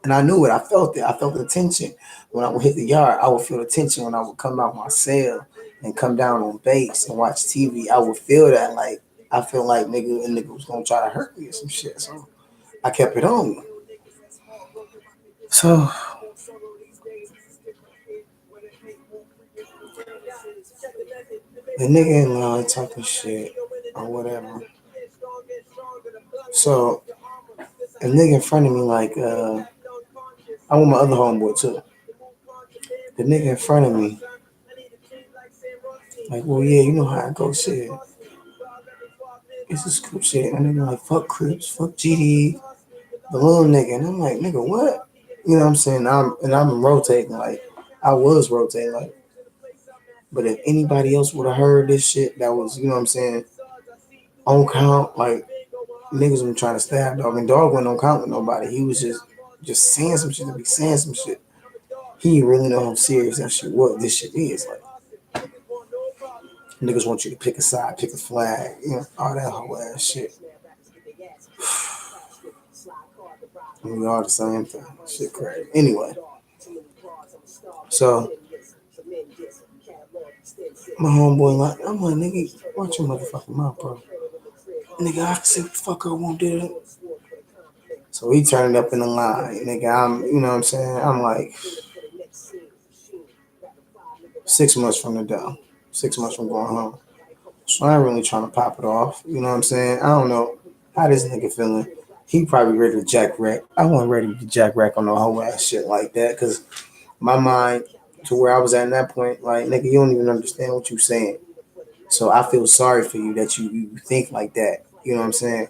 And I knew it. I felt it. I felt the tension. When I would hit the yard, I would feel the tension when I would come out my cell and come down on base and watch TV. I would feel that. Like, I feel like nigga was gonna try to hurt me or some shit. So I kept it on me. So the nigga in line talking shit or whatever. So a nigga in front of me, like, I want my other homeboy too. The nigga in front of me, like, well, yeah, you know how I go shit. It's this Crip shit. And they're like, fuck Crips, fuck GD, the little nigga. And I'm like, nigga, what? You know what I'm saying? I'm rotating, like, I was rotating, like, but if anybody else would have heard this shit that was, you know what I'm saying, on count, like, niggas been trying to stab dog, and dog wasn't on count with nobody. He was just saying some shit to be saying some shit. He didn't really know how serious that shit was. This shit is like, niggas want you to pick a side, pick a flag, all that whole ass shit. We all the same thing. Shit crazy. Anyway, so my homeboy like, I'm like, nigga, watch your motherfucking mouth, bro. Nigga, I can say what the fuck I won't do it. So he turned up in the line. Nigga, you know what I'm saying? I'm like 6 months from the door. 6 months from going home. So I ain't really trying to pop it off. You know what I'm saying? I don't know how this nigga feeling. He probably ready to jack wreck. I wasn't ready to jack wreck on no whole ass shit like that because my mind to where I was at that point, like, nigga, you don't even understand what you saying. So I feel sorry for you that you think like that. You know what I'm saying?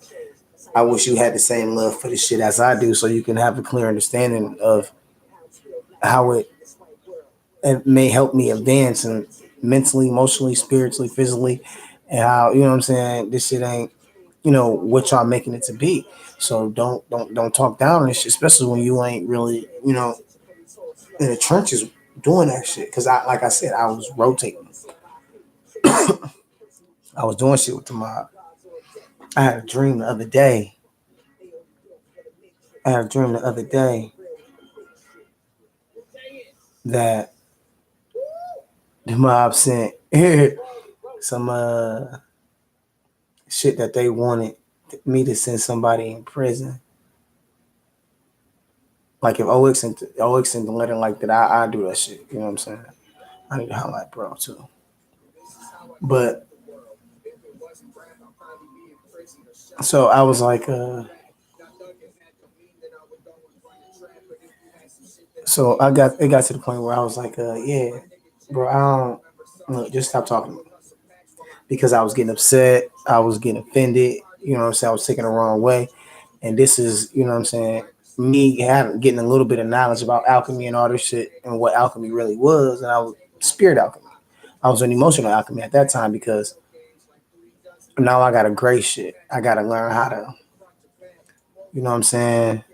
I wish you had the same love for this shit as I do so you can have a clear understanding of how it may help me advance and mentally, emotionally, spiritually, physically, and how, you know what I'm saying, this shit ain't, what y'all making it to be. So don't talk down on this shit, especially when you ain't really, in the trenches doing that shit. Cause like I said, I was rotating. I was doing shit with the mob. I had a dream the other day. I had a dream the other day that the mob sent some shit that they wanted me to send somebody in prison. Like if OX sent the letter like that, I do that shit. You know what I'm saying? I need to highlight bro too. But so I was like, so I got it got to the point where I was like, yeah, bro, I don't look, just stop talking to me because I was getting upset, I was getting offended. You know what I'm saying? I was taking the wrong way, and this is, you know what I'm saying, me having getting a little bit of knowledge about alchemy and all this shit and what alchemy really was, and I was spirit alchemy. I was an emotional alchemy at that time because now I got a gray shit. I got to learn how to, you know what I'm saying,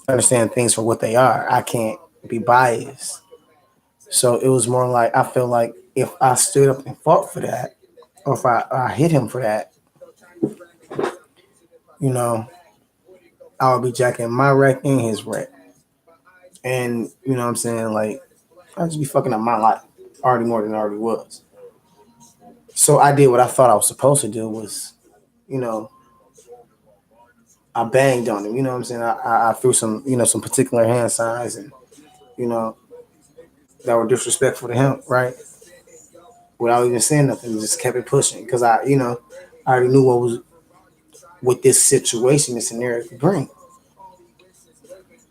understand things for what they are. I can't be biased. So it was more like I feel like if I stood up and fought for that, or if I hit him for that, you know, I would be jacking my wreck and his wreck. And you know what I'm saying? Like I'd just be fucking up my life already more than I already was. So I did what I thought I was supposed to do was, you know, I banged on him. You know what I'm saying? I threw some, you know, some particular hand signs and, you know, that were disrespectful to him, right? Without even saying nothing, just kept it pushing because I, you know, I already knew what this situation, this scenario could bring.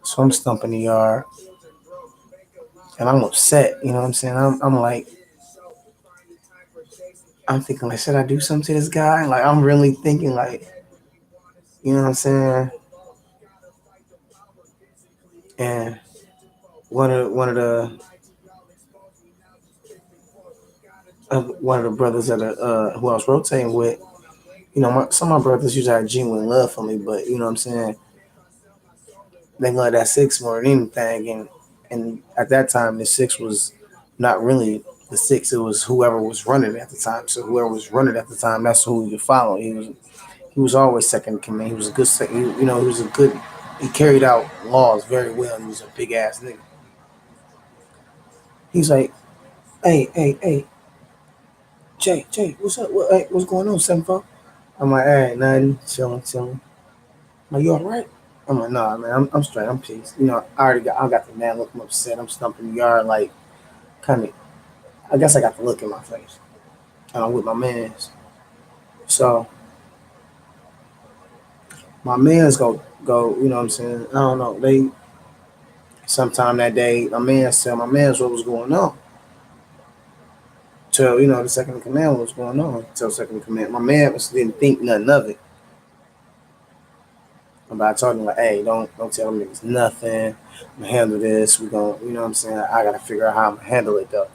So I'm stumping the yard and I'm upset. You know what I'm saying? I'm like, I'm thinking like, should I do something to this guy? Like, I'm really thinking like, you know what I'm saying? And one of the brothers that who I was rotating with, you know, some of my brothers usually have genuine love for me, but you know what I'm saying? They love that six more than anything, and at that time the six was not really the six. It was whoever was running at the time. So whoever was running at the time, that's who you follow. He was always second in command. He was a good you know, he was a good. He carried out laws very well. He was a big ass nigga. He's like, hey, Jay, what's up? What's going on, 7-4? I'm like, hey, nothing, chilling. Like, you all right? I'm like, nah, man, I'm straight. I'm peace. You know, I got the man looking upset. I'm stumping the yard, like, kind of. I guess I got the look in my face. And I'm with my man's. So my man's go. You know what I'm saying? I don't know. They sometime that day, my man tell my man's what was going on. Tell, you know, the second in command what was going on. Tell second in command. My man didn't think nothing of it. But I told him like, hey, don't tell them niggas nothing. I'm gonna handle this. We gonna, you know what I'm saying? I gotta figure out how I'm gonna handle it though.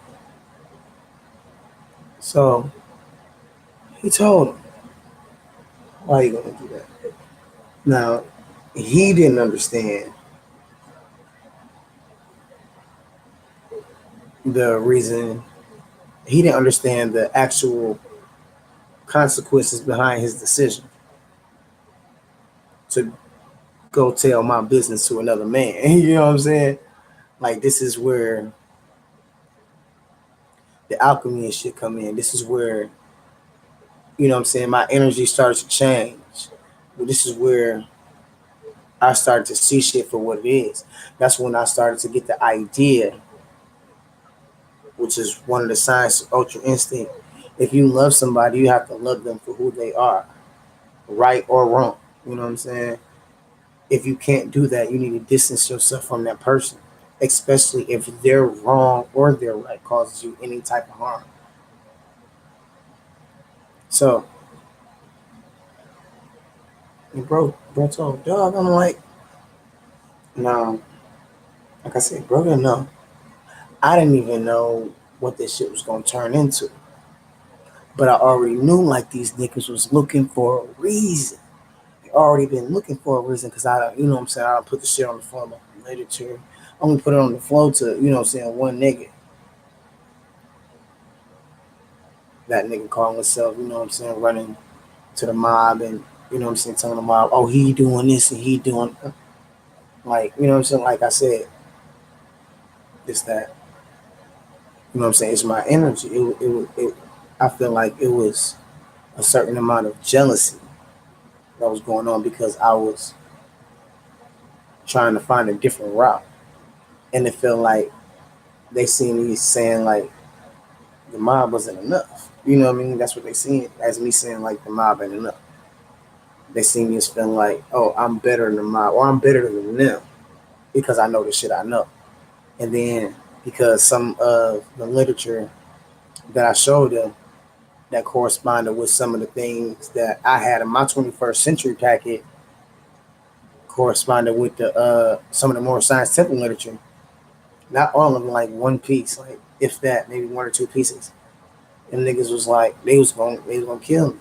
So he told him, why you gonna do that? Now he didn't understand the reason. He didn't understand the actual consequences behind his decision to go tell my business to another man. You know what I'm saying? Like this is where the alchemy and shit come in. This is where, you know what I'm saying, my energy starts to change. But this is where I started to see shit for what it is. That's when I started to get the idea, which is one of the signs of ultra instinct. If you love somebody, you have to love them for who they are, right or wrong. You know what I'm saying? If you can't do that, you need to distance yourself from that person, especially if their wrong or their right causes you any type of harm. So, bro told dog, I'm like, no, like I said, bro didn't know. I didn't even know what this shit was gonna turn into. But I already knew like these niggas was looking for a reason. They already been looking for a reason because you know what I'm saying, I don't put the shit on the floor later to only put it on the floor to, you know what I'm saying, one nigga. That nigga calling himself, you know what I'm saying, running to the mob and, you know what I'm saying, telling the mob, oh, he doing this and he doing, like, you know what I'm saying, like I said, this, that. You know what I'm saying? It's my energy. I feel like it was a certain amount of jealousy that was going on because I was trying to find a different route, and it felt like they see me saying like the mob wasn't enough. You know what I mean? That's what they see as me saying like the mob ain't enough. They see me as feeling like, oh, I'm better than the mob or I'm better than them because I know the shit I know. And then because some of the literature that I showed them that corresponded with some of the things that I had in my 21st century packet corresponded with the some of the more scientific literature. Not all of them, like one piece, like if that, maybe one or two pieces. And niggas was like, they was gonna kill me.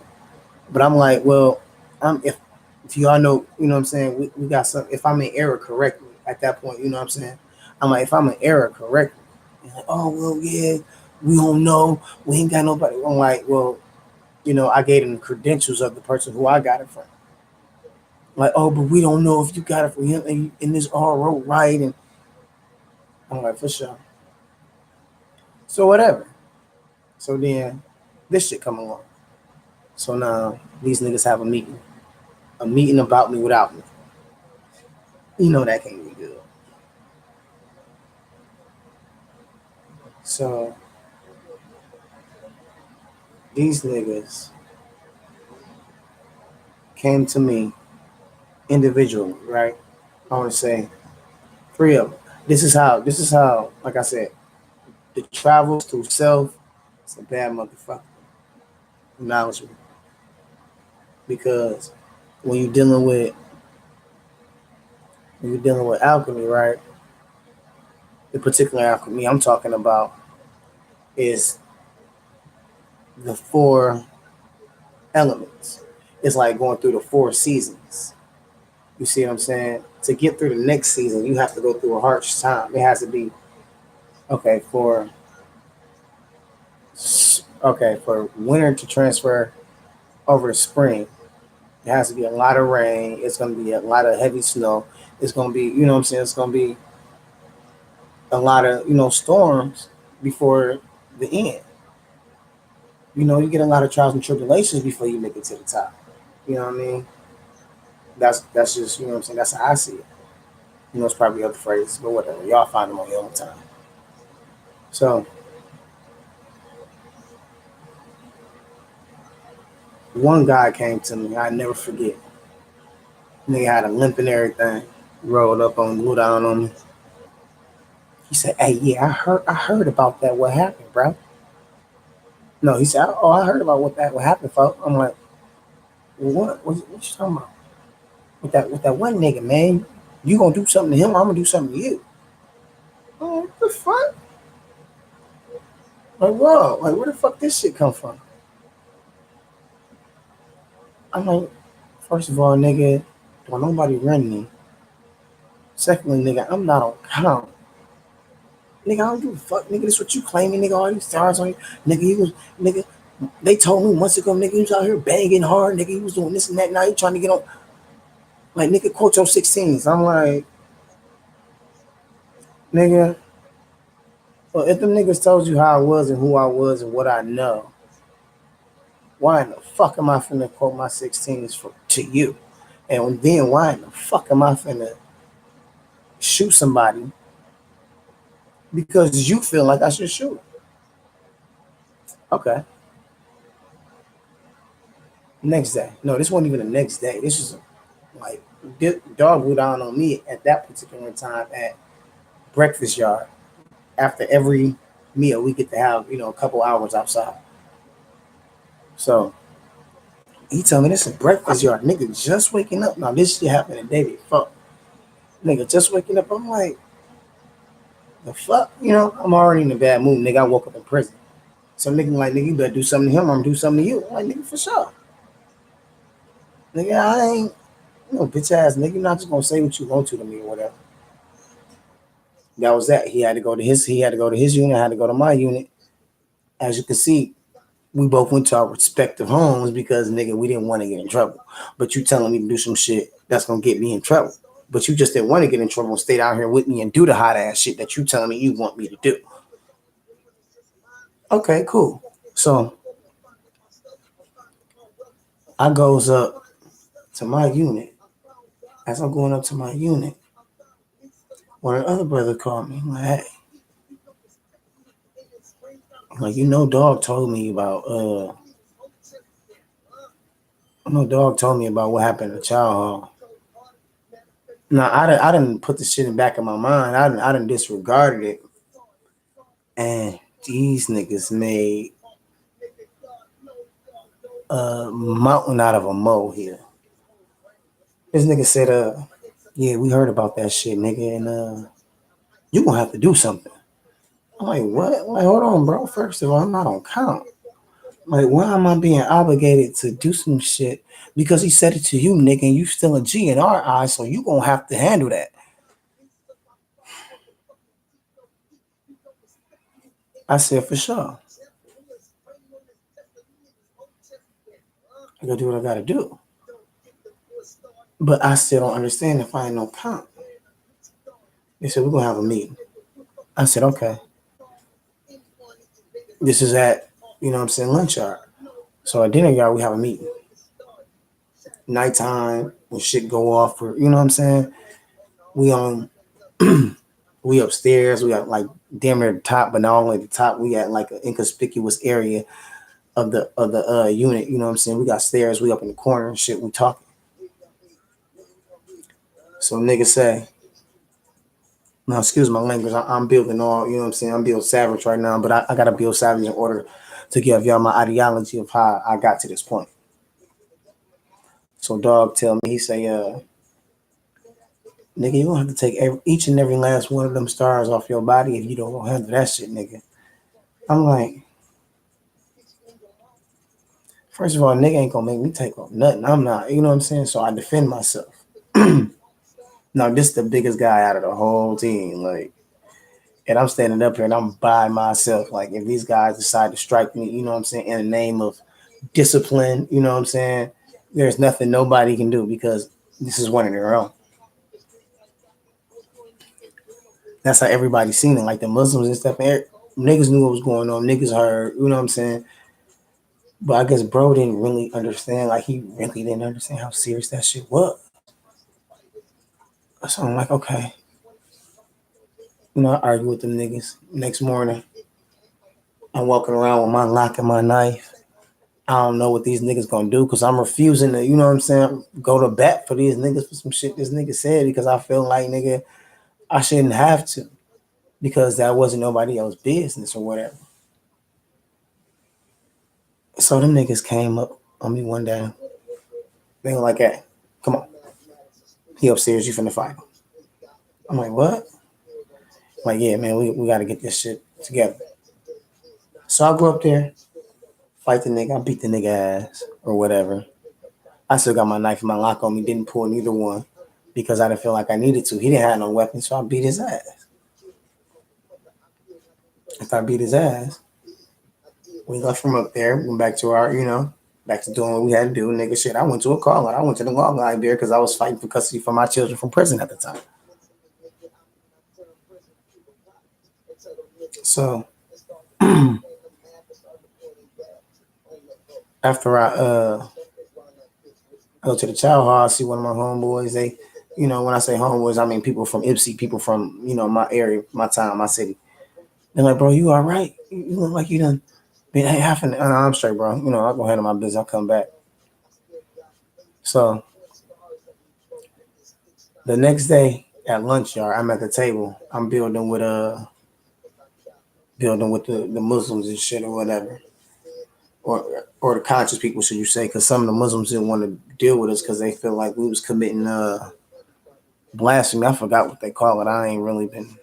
But I'm like, well, if y'all know, you know what I'm saying, we got some. If I'm in error, correct me at that point. You know what I'm saying? I'm like, if I'm in error, correct me. And like, oh well, yeah, we don't know. We ain't got nobody. I'm like, well, I gave them the credentials of the person who I got it from. Like, oh, but we don't know if you got it from him and this all wrote right. And I'm like, for sure. So whatever. So then this shit come along. So now these niggas have a meeting about me without me. You know that can't be good. So these niggas came to me individually, right? I want to say three of them. This is how, like I said, the travels through self, it's a bad motherfucker. Acknowledge me. Because when you're dealing with alchemy, right? The particular alchemy I'm talking about is the four elements. It's like going through the four seasons. You see what I'm saying? To get through the next season, you have to go through a harsh time. It has to be okay for winter to transfer over to spring. It has to be a lot of rain. It's going to be a lot of heavy snow. It's going to be, you know what I'm saying? It's going to be a lot of, storms before the end. You get a lot of trials and tribulations before you make it to the top. You know what I mean? That's just, you know what I'm saying? That's how I see it. It's probably other phrases, but whatever. Y'all find them on your own time. So one guy came to me, I never forget. Nigga had a limp and everything, rolled up on, blew down on me. He said, "Hey, yeah, I heard about that. What happened, bro?" No, he said, "Oh, I heard about what happened, folks." I'm like, well, what you talking about? With that one nigga, man. You gonna do something to him? I'm gonna do something to you. Oh, what the fuck? Like, whoa, like where the fuck this shit come from? I'm like, first of all, nigga, don't nobody run me. Secondly, nigga, I'm not on count. Nigga, I don't give a fuck, nigga. This what you claiming, nigga. All these stars on you, nigga. Nigga. They told me months ago, nigga, he was out here banging hard, nigga. He was doing this and that. Now he trying to get on, like, nigga, quote your 16s. I'm like, nigga. Well, if them niggas told you how I was and who I was and what I know, why in the fuck am I finna quote my 16s to you? And then why in the fuck am I finna shoot somebody because you feel like I should shoot? Okay. Next day. No, this wasn't even the next day. This was like dog blew down on me at that particular time at breakfast yard. After every meal, we get to have a couple hours outside. So he told me this is breakfast yard, nigga. Just waking up. Now this shit happened the day before. Nigga, just waking up. I'm like, the fuck, I'm already in a bad mood, nigga. I woke up in prison. So nigga like, nigga, you better do something to him. I'm gonna do something to you. I'm like, nigga, for sure. Nigga, I ain't bitch ass nigga. You're not just gonna say what you want to me or whatever. That was that. He had to go to his unit. I had to go to my unit. As you can see, we both went to our respective homes because nigga, we didn't want to get in trouble. But you telling me to do some shit that's gonna get me in trouble. But you just didn't want to get in trouble and stay down here with me and do the hot ass shit that you telling me you want me to do. Okay, cool. So I goes up to my unit. As I'm going up to my unit, one of the other brothers called me like, "Hey, like dog told me about dog told me about what happened at Child Hall." Now I didn't put the shit in the back of my mind. I didn't disregarded it, and these niggas made a mountain out of a molehill. This nigga said, yeah, we heard about that shit, nigga, and you gonna have to do something." I'm like, what? Like, hold on, bro. First of all, I'm not on count. Like, why am I being obligated to do some shit? Because he said it to you, nigga, and you still a G in our eyes, so you gonna have to handle that. I said, for sure. I gotta do what I gotta do. But I still don't understand if I ain't no count. They said, we're gonna have a meeting. I said, okay. This is at, I'm saying, lunch hour. So at dinner yard, we have a meeting. Nighttime, when shit go off, or, you know what I'm saying? We on, we upstairs, we got like damn near the top, but not only the top, we got like an inconspicuous area of the unit, you know what I'm saying? We got stairs, we up in the corner and shit, we talking. So niggas say, now excuse my language, I'm building all, you know what I'm saying? I'm building savage right now, but I gotta build savage in order to give y'all my ideology of how I got to this point. So dog tell me, he say, nigga, you gonna have to take each and every last one of them stars off your body if you don't handle that shit, nigga. I'm like, first of all, nigga ain't gonna make me take off nothing. I'm not, you know what I'm saying? So I defend myself. Now this is the biggest guy out of the whole team, like, and I'm standing up here and I'm by myself. Like, if these guys decide to strike me, you know what I'm saying, in the name of discipline, you know what I'm saying, there's nothing nobody can do because this is one of their own. That's how everybody's seen it. Like the Muslims and stuff, niggas knew what was going on. Niggas heard, you know what I'm saying. But I guess bro didn't really understand. Like he really didn't understand how serious that shit was. So I'm like, okay. I argue with them niggas. Next morning, I'm walking around with my lock and my knife. I don't know what these niggas gonna do because I'm refusing to, you know what I'm saying, go to bat for these niggas for some shit this nigga said because I feel like, nigga, I shouldn't have to because that wasn't nobody else's business or whatever. So them niggas came up on me one day. They were like, hey, come on. He upstairs, you finna fight him. I'm like, what? I'm like, yeah, man, we gotta get this shit together. So I go up there, fight the nigga, I beat the nigga ass or whatever. I still got my knife and my lock on me, didn't pull neither one because I didn't feel like I needed to. He didn't have no weapon, so I beat his ass. After I beat his ass, we left from up there, went back to our, back to doing what we had to do. Nigga, shit, I went to a call line. I went to the law line there because I was fighting for custody for my children from prison at the time. So after I go to the child hall, I see one of my homeboys. They, when I say homeboys, I mean people from Ipsy, people from, my area, my town, my city. They're like, bro, you all right? You look like you done been half an hour. I'm straight, bro. I'll go handle my business. I'll come back. So the next day at lunch, yard, I'm at the table. I'm building with the Muslims and shit or whatever. Or the conscious people, should you say, because some of the Muslims didn't want to deal with us because they feel like we was committing blasphemy. I forgot what they call it. I ain't really been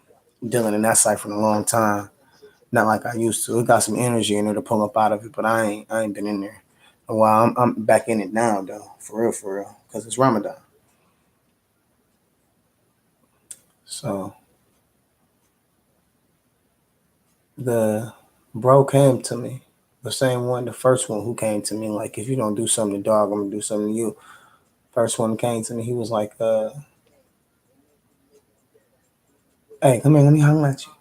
dealing in that side for a long time. Not like I used to. It got some energy in there to pull up out of it, but I ain't been in there a while. I'm back in it now though, for real, because it's Ramadan. So the bro came to me, the same one, the first one who came to me, like, if you don't do something to dog, I'm gonna do something to you. First one came to me, he was like, hey, come here, let me holler at you.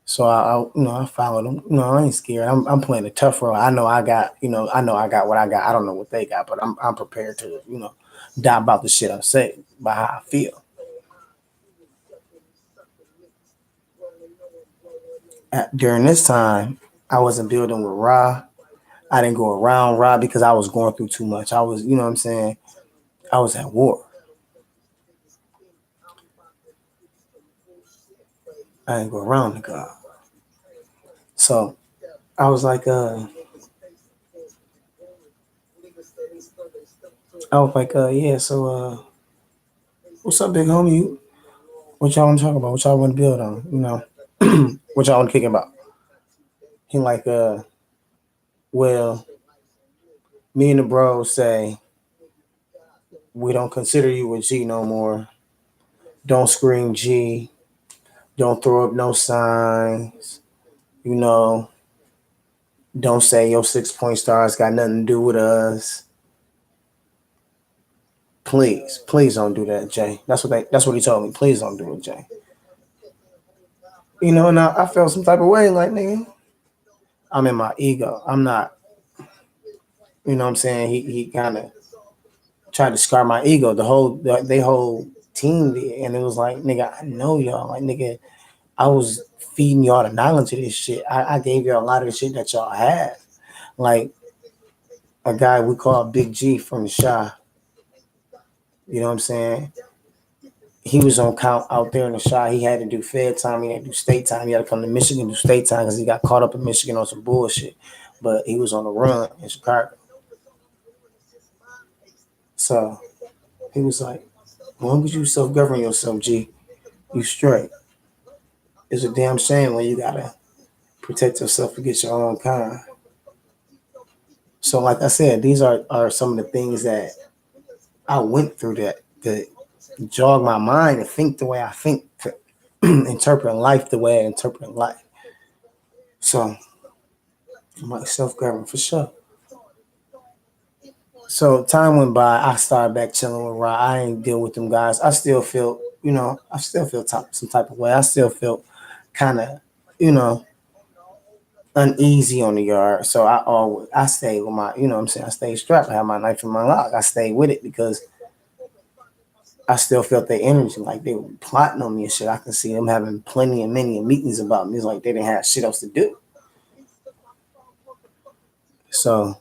So I followed them. I ain't scared. I'm playing a tough role. I got what I got. I don't know what they got, but I'm prepared to, die about the shit I say, by how I feel. During this time, I wasn't building with Ra. I didn't go around Ra because I was going through too much. I was, what I'm saying, I was at war. I didn't go around the God. So I was like, yeah. So, what's up, big homie? What y'all want to talk about? What y'all want to build on? What y'all want to kick about? He like, well, me and the bros say we don't consider you a G no more. Don't scream G. Don't throw up no signs. You know, don't say your 6 point stars got nothing to do with us. Please don't do that, Jay. That's what he told me. Please don't do it, Jay. And I felt some type of way, like, nigga, I'm in my ego. I'm not, what I'm saying? He kind of tried to scar my ego. They whole team did, and it was like, nigga, I know y'all. Like, nigga, I was feeding y'all the knowledge of this shit. I gave y'all a lot of the shit that y'all had. Like a guy we call Big G from the Shy. You know what I'm saying? He was on count out there in the Shy. He had to do Fed time. He had to do state time. He had to come to Michigan do state time because he got caught up in Michigan on some bullshit. But he was on the run in Chicago. So he was like, as long as you self-govern yourself, G, you straight. It's a damn shame when you gotta protect yourself against your own kind. So like I said, these are some of the things that I went through that jog my mind and think the way I think, to interpret life the way I interpret life. So I'm like self-govern for sure. So time went by. I started back chilling with Rod. I ain't deal with them guys. I still feel, some type of way. I still feel kind of, you know, uneasy on the yard. So I stayed with my, what I'm saying, I stayed strapped. I had my knife in my lock. I stayed with it because I still felt their energy, like they were plotting on me and shit. I can see them having plenty and many meetings about me. It's like they didn't have shit else to do. So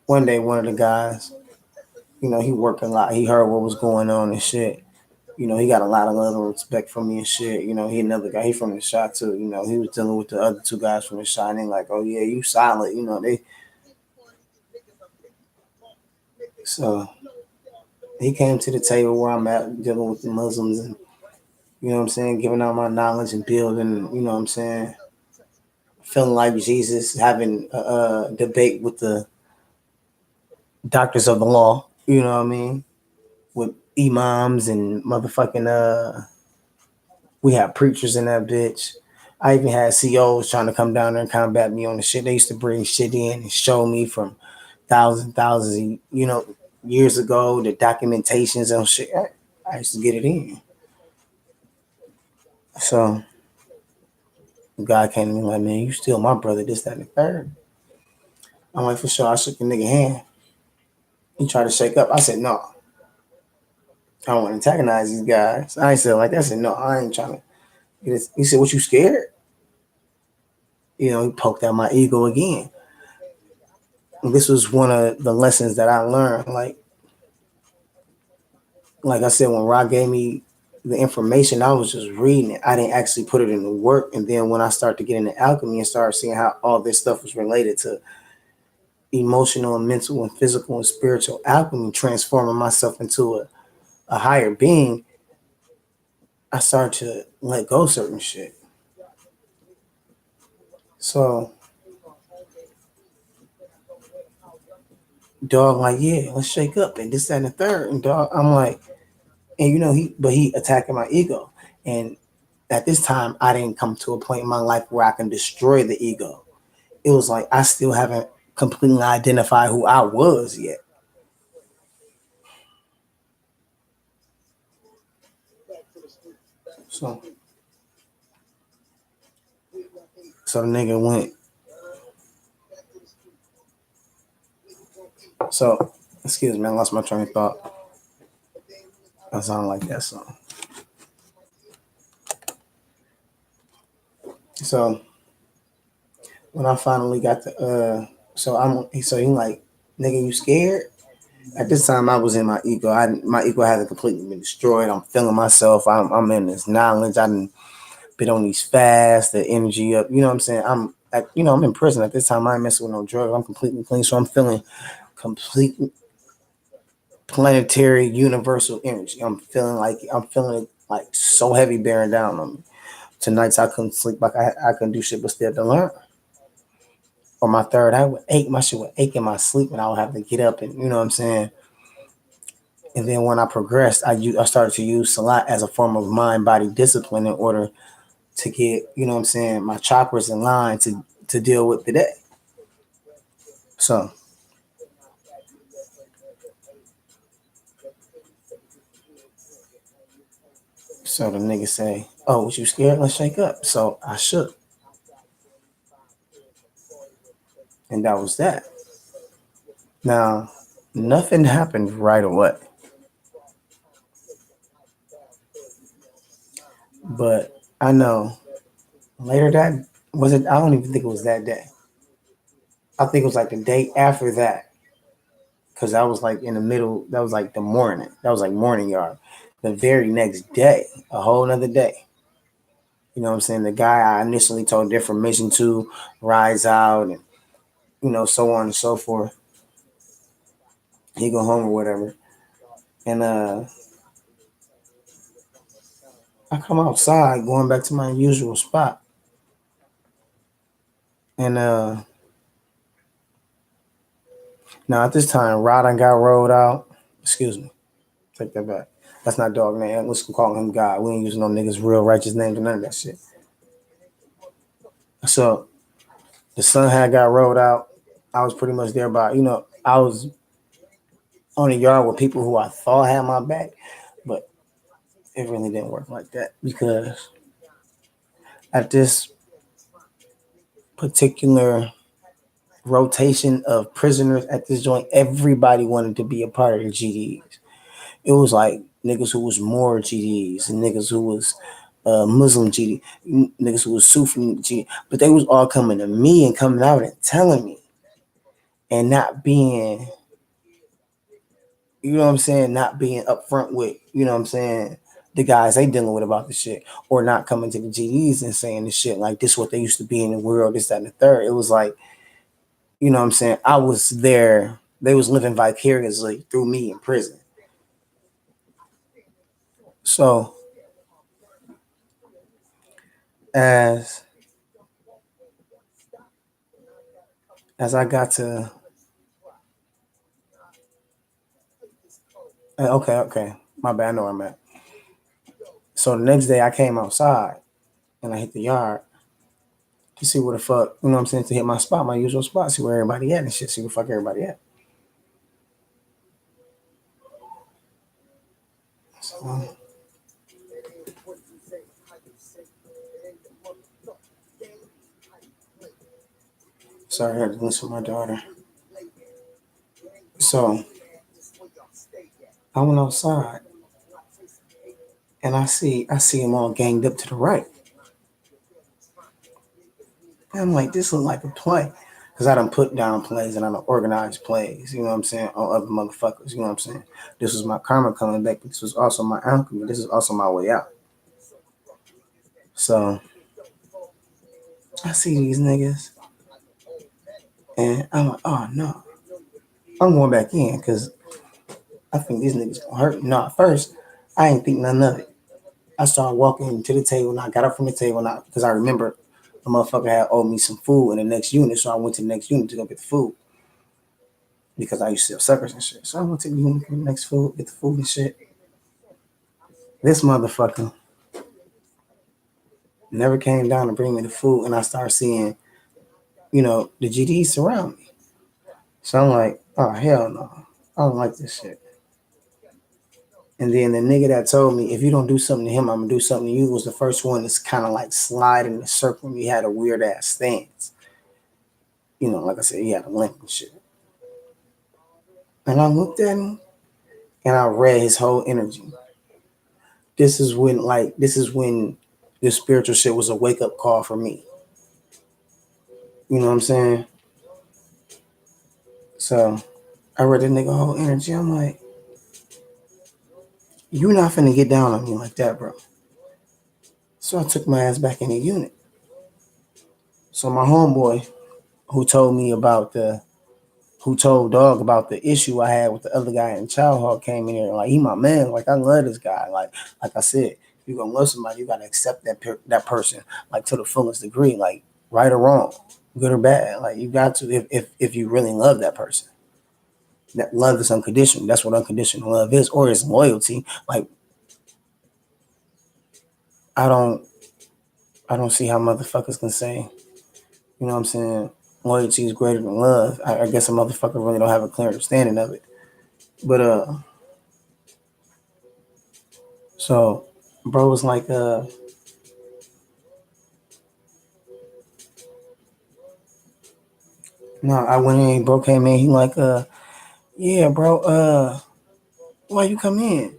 one day, one of the guys, he worked a lot. He heard what was going on and shit. He got a lot of love and respect from me and shit. He another guy. He from the shot too. He was dealing with the other two guys from the shot. And they like, oh yeah, you solid. They. So he came to the table where I'm at, dealing with the Muslims and what I'm saying, giving out my knowledge and building. What I'm saying, feeling like Jesus, having a debate with the doctors of the law. You know what I mean, with imams and motherfucking we had preachers in that bitch. I even had COs trying to come down there and combat me on the shit. They used to bring shit in and show me from thousands, years ago, the documentations and shit. I used to get it in. So God came to me like, man, you still my brother, this, that, and the third. I'm like, for sure. I shook the nigga hand. He tried to shake up. I said, no. I don't want to antagonize these guys. I ain't said like that. I said, no, I ain't trying to. He said, what, you scared? He poked at my ego again. And this was one of the lessons that I learned. Like I said, when Rock gave me the information, I was just reading it. I didn't actually put it into work. And then when I started to get into alchemy and started seeing how all this stuff was related to emotional and mental and physical and spiritual alchemy, transforming myself into a higher being, I started to let go of certain shit. So, dog, like, yeah, let's shake up and this, that, and the third. And dog, I'm like, and he attacking my ego. And at this time, I didn't come to a point in my life where I can destroy the ego. It was like I still haven't completely identified who I was yet. So So the nigga went. So, excuse me, I lost my train of thought. I sound like that song. So when I finally got the so he like, nigga, you scared? At this time, I was in my ego. My ego hasn't completely been destroyed. I'm feeling myself. I'm in this knowledge. I done been on these fasts, the energy up. You know what I'm saying? I'm in prison at this time. I ain't messing with no drugs. I'm completely clean, so I'm feeling complete planetary universal energy. I'm feeling it like so heavy bearing down on me. Tonights I couldn't sleep, like I couldn't do shit but still to learn. Or my third eye would ache. My shit would ache in my sleep, and I would have to get up and, you know what I'm saying. And then when I progressed, I started to use Salat as a form of mind body discipline in order to get, you know what I'm saying, my chakras in line to deal with the day. So the nigga say, "Oh, was you scared? Let's shake up." So I shook, and that was that. Now, nothing happened right away, but I know later that was it. I don't even think it was that day. I think it was like the day after that, because I was like in the middle. That was like the morning. That was like morning yard. The very next day, a whole nother day. You know what I'm saying? The guy I initially told the information to rise out and, so on and so forth. He go home or whatever. And I come outside going back to my usual spot. And now at this time, Rod got rolled out. Excuse me. Take that back. That's not dog name. Let's call him God. We ain't using no niggas real righteous names or none of that shit. So the sun had got rolled out. I was pretty much there by, I was on the yard with people who I thought had my back, but it really didn't work like that because at this particular rotation of prisoners at this joint, everybody wanted to be a part of the GDs. It was like niggas who was more GDs and niggas who was Muslim GD, niggas who was Sufi GD, but they was all coming to me and coming out and telling me and not being, you know what I'm saying, not being upfront with, you know what I'm saying, the guys they dealing with about the shit, or not coming to the GDs and saying the shit like this what they used to be in the world, this, that, and the third. It was like, you know what I'm saying, I was there. They was living vicariously through me in prison. So as I got to okay, my bad, I know where I'm at. So the next day I came outside and I hit the yard to see where the fuck, you know what I'm saying, to hit my spot, my usual spot, see where everybody at and shit, see where the fuck everybody at. So sorry, I had to listen to my daughter. So I went outside and I see them all ganged up to the right. And I'm like, this look like a play. Cause I done put down plays and I done organized plays, you know what I'm saying, on other motherfuckers, you know what I'm saying? This was my karma coming back, but this was also my alchemy. This is also my way out. So I see these niggas and I'm like, oh no, I'm going back in because I think these niggas gonna hurt me. No, at first, I ain't think none of it. I started walking to the table and I got up from the table and because I remember the motherfucker had owed me some food in the next unit. So I went to the next unit to go get the food because I used to sell suckers and shit. So I went to the unit, get the next food, get the food and shit. This motherfucker never came down to bring me the food and I started seeing, the GDs surround me. So I'm like, oh, hell no. I don't like this shit. And then the nigga that told me, if you don't do something to him, I'm gonna do something to you, was the first one that's kind of like sliding the circle. He had a weird ass stance. Like I said, he had a limp and shit. And I looked at him and I read his whole energy. This is when this spiritual shit was a wake up call for me. You know what I'm saying? So I read the nigga whole energy. I'm like, you not finna get down on me like that, bro. So I took my ass back in the unit. So my homeboy who told me about the who told Dog about the issue I had with the other guy in Child Hall came in here like he my man. Like I love this guy. Like I said, if you gonna love somebody, you gotta accept that person like to the fullest degree, like right or wrong, good or bad. Like you got to if you really love that person. That love is unconditional. That's what unconditional love is, or is loyalty. Like I don't I don't see how motherfuckers can say, you know what I'm saying, loyalty is greater than love. I guess a motherfucker really don't have a clear understanding of it. But so bro was like no, I went in, bro came in, he like yeah, bro, why you come in?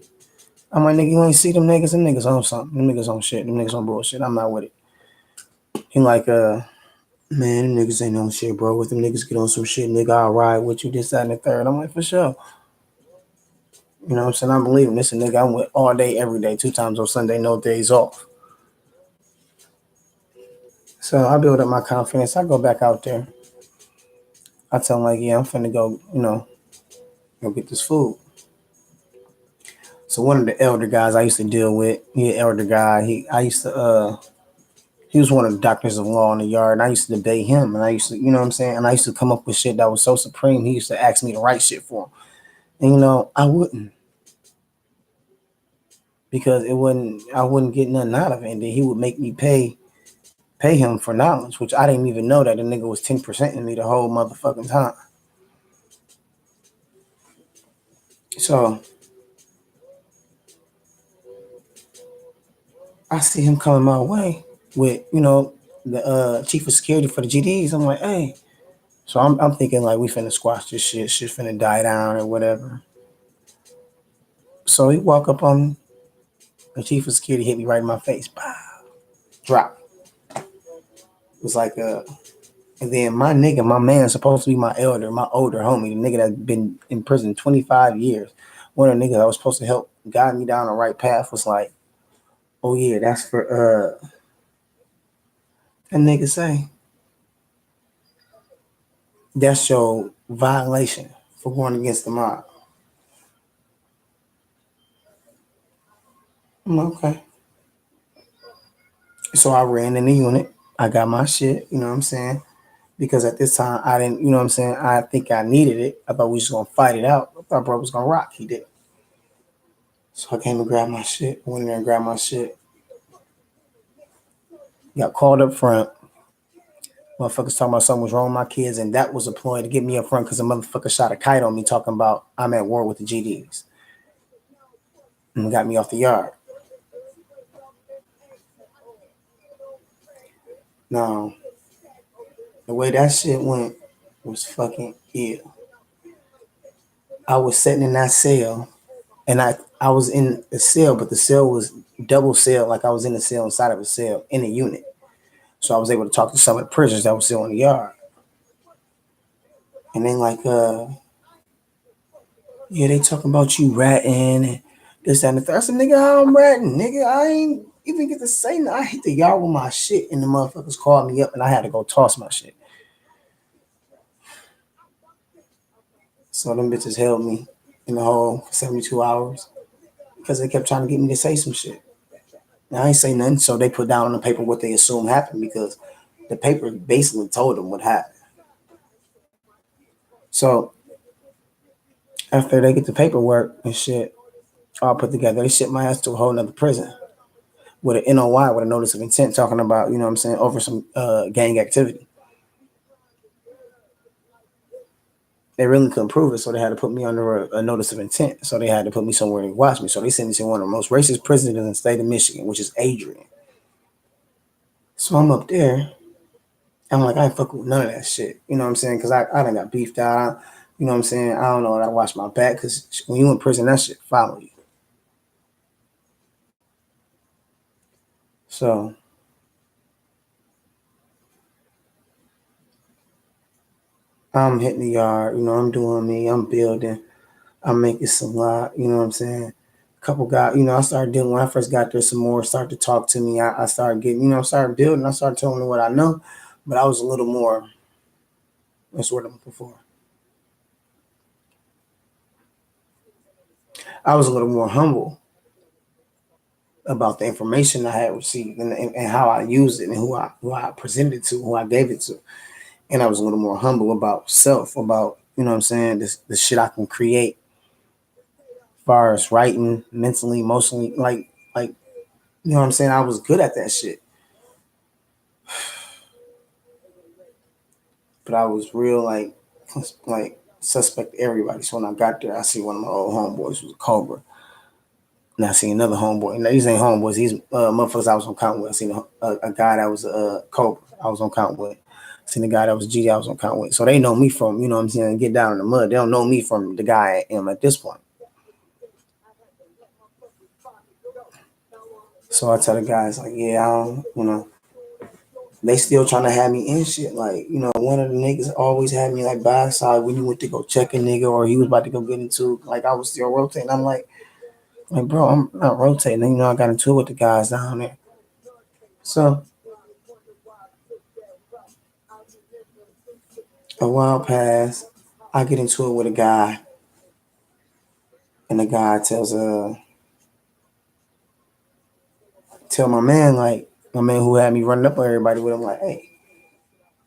I'm like, nigga, you ain't see them niggas on something. Them niggas on shit. Them niggas on bullshit. I'm not with it. He like, man, them niggas ain't on shit, bro. With them niggas get on some shit, nigga, I'll ride with you, this, that, and the third. I'm like, for sure. You know what I'm saying? I believe him. This a nigga I'm with all day, every day, 2 times on Sunday, no days off. So I build up my confidence. I go back out there. I tell him like, yeah, I'm finna go, go get this food. So one of the elder guys I used to deal with, he an elder guy. He was one of the doctors of law in the yard, and I used to debate him. And I used to, you know what I'm saying? And I used to come up with shit that was so supreme. He used to ask me to write shit for him. And I wouldn't, because I wouldn't get nothing out of it. And then he would make me pay him for knowledge, which I didn't even know that the nigga was 10% in me the whole motherfucking time. So I see him coming my way with, the chief of security for the GDs. I'm like, hey. So I'm thinking like we finna squash this shit finna die down or whatever. So he walk up on me, the chief of security hit me right in my face. Bow, drop. It was like and then my nigga, my man, supposed to be my older homie, the nigga that's been in prison 25 years. One of the niggas I was supposed to help guide me down the right path was like, oh yeah, that's for that nigga say, that's your violation for going against the mob. I'm like, okay. So I ran in the unit. I got my shit, you know what I'm saying? Because at this time I didn't, you know what I'm saying, I think I needed it. I thought we was gonna fight it out. I thought bro was gonna rock. He did. So I came and grabbed my shit, went in there and grabbed my shit. Got called up front. Motherfuckers talking about something was wrong with my kids, and that was a ploy to get me up front because a motherfucker shot a kite on me talking about I'm at war with the GDs. And got me off the yard. Now, the way that shit went was fucking ill. I was sitting in that cell, and I was in the cell, but the cell was double cell, like I was in the cell inside of a cell in a unit. So I was able to talk to some of the prisoners that was still in the yard. And then like yeah, they talking about you ratting and this, that, and the third. I said, nigga, how I'm ratting? Nigga, I ain't even get to say nothing. I hit the yard with my shit, and the motherfuckers called me up, and I had to go toss my shit. So them bitches held me in the hole for 72 hours because they kept trying to get me to say some shit. Now, I ain't say nothing, so they put down on the paper what they assume happened because the paper basically told them what happened. So after they get the paperwork and shit all put together, they ship my ass to a whole nother prison with an NOI, with a notice of intent, talking about, you know what I'm saying, over some gang activity. they really couldn't prove it, so they had to put me under a notice of intent. So they had to put me somewhere to watch me. So they sent me to one of the most racist prisons in the state of Michigan, which is Adrian. So I'm up there. I'm like, I ain't fucking with none of that shit. You know what I'm saying? Because I done got beefed out. You know what I'm saying? I don't know. I watch my back because when you in prison, that shit follow you. So I'm hitting the yard. You know, I'm doing me. I'm building. I'm making some lot. You know what I'm saying? Couple guys, I started dealing when I first got there. Some more started to talk to me. I started getting, I started building. I started telling them what I know, but I was a little more. That's what I'm looking for. I was a little more humble about the information I had received and how I used it and who I presented it to, who I gave it to, and I was a little more humble about self, about what I'm saying, this the shit I can create, as far as writing, mentally, emotionally, like what I'm saying. I was good at that shit, but I was real like suspect to everybody. So when I got there, I see one of my old homeboys was a Cobra. And I seen another homeboy. And these ain't homeboys. These motherfuckers I was on count with. I seen a guy that was a Cobra. I was on count with. I seen a guy that was GD. I was on count with. So they know me from, what I'm saying, get down in the mud. They don't know me from the guy I am at this point. So I tell the guys, like, yeah, I don't, they still trying to have me in shit. Like, one of the niggas always had me like by side when you went to go check a nigga or he was about to go get into, like, I was still rotating. I'm like, bro, I'm not rotating. I got into it with the guys down there. So a while passed. I get into it with a guy, and the guy tell my man who had me running up on everybody with him, like, hey,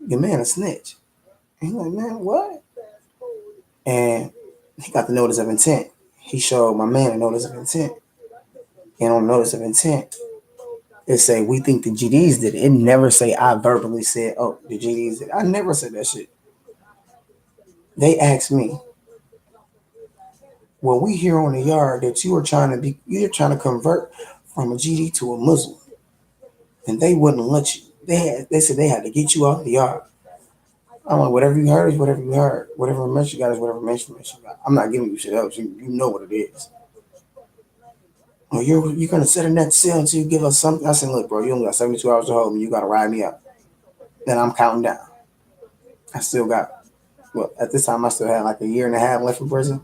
your man a snitch. And he like, man, what? And he got the notice of intent. He showed my man a notice of intent. And on notice of intent, it say we think the GDs did it. It never say I verbally said, oh, the GDs did it. I never said that shit. They asked me, well, we hear on the yard that you're trying to convert from a GD to a Muslim, and they wouldn't let you. They said they had to get you out the yard. I'm like, whatever you heard is whatever you heard. Whatever information you got is whatever information you got. I'm not giving you shit else. You know what it is. Well, you're gonna sit in that cell until you give us something. I said, look, bro, you only got 72 hours to hold me. You gotta ride me out. Then I'm counting down. I still got, well, at this time I still had like a year and a half left in prison.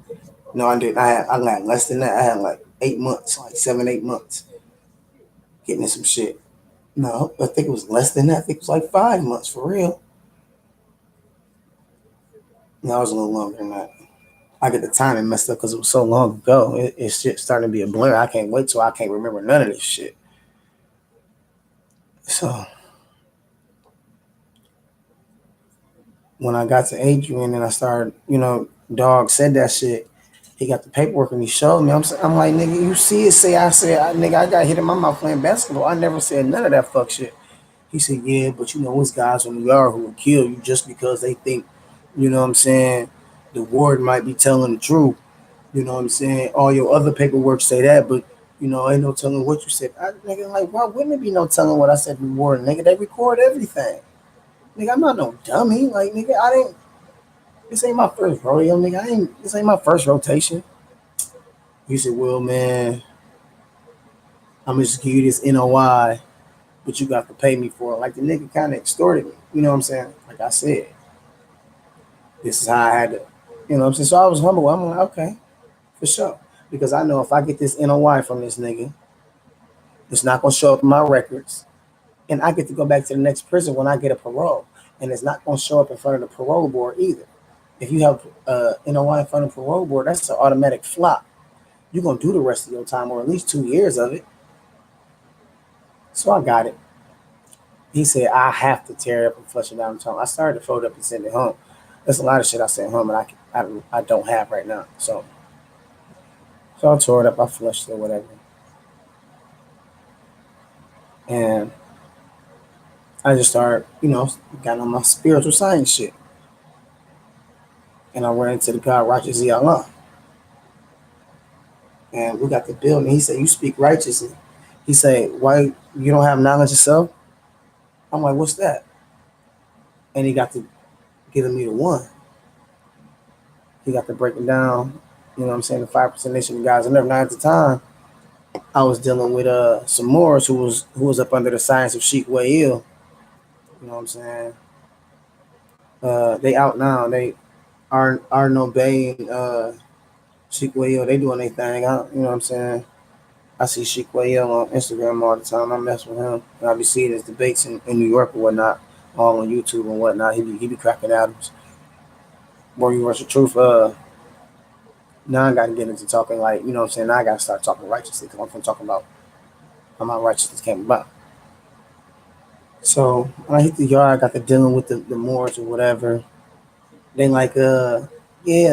No, I didn't. I had less than that. I had like 8 months, like 7, 8 months, getting in some shit. No, I think it was less than that. I think it was like 5 months for real. No, it was a little longer than that. I get the timing messed up because it was so long ago. It's shit starting to be a blur. I can't wait till I can't remember none of this shit. So when I got to Adrian and I started, dog said that shit. He got the paperwork and he showed me. I'm like, nigga, you see it? Nigga, I got hit in my mouth playing basketball. I never said none of that fuck shit. He said, yeah, but it's guys on the yard who will kill you just because they think, what I'm saying, the warden might be telling the truth. You know what I'm saying? All your other paperwork say that, but ain't no telling what you said. Nigga, like, why wouldn't it be no telling what I said to the warden? Nigga, they record everything. Nigga, I'm not no dummy. Like, nigga, I didn't. This ain't my first rodeo, nigga. This ain't my first rotation. He said, well, man, I'm just give you this NOI, but you got to pay me for it. Like, the nigga kind of extorted me. You know what I'm saying? Like I said, this is how I had to, what I'm saying? So I was humble. I'm like, okay, for sure. Because I know if I get this NOI from this nigga, it's not going to show up in my records. And I get to go back to the next prison when I get a parole. And it's not going to show up in front of the parole board either. If you have NOI in front of the parole board, that's an automatic flop. You're going to do the rest of your time, or at least 2 years of it. So I got it. He said, I have to tear it up and flush it down the tunnel. I started to fold up and send it home. There's a lot of shit I sent home and I don't have right now. So I tore it up, I flushed it or whatever. And I just started, got on my spiritual science shit. and I ran into the guy righteous Allah, and we got the building. He said, "You speak righteously." He said, "Why you don't have knowledge yourself?" I'm like, "What's that?" And he got to giving me the one. He got to breaking down, you know what I'm saying, the 5% nation guys. And now at the time, I was dealing with some Moors who was up under the science of Sheikh Wa'il. You know what I'm saying? They out now. They are no obeying Sheikh Wa'il. They doing their thing. You know what I'm saying? I see Sheikh Wa'il on Instagram all the time. I mess with him. And I be seeing his debates in New York or whatnot, all on YouTube and whatnot. He be cracking atoms. More universal truth. Now I got to get into talking like, you know what I'm saying? Now I got to start talking righteously because I'm from talking about how my righteousness came about. So when I hit the yard, I got to dealing with the Moors or whatever. Then like yeah,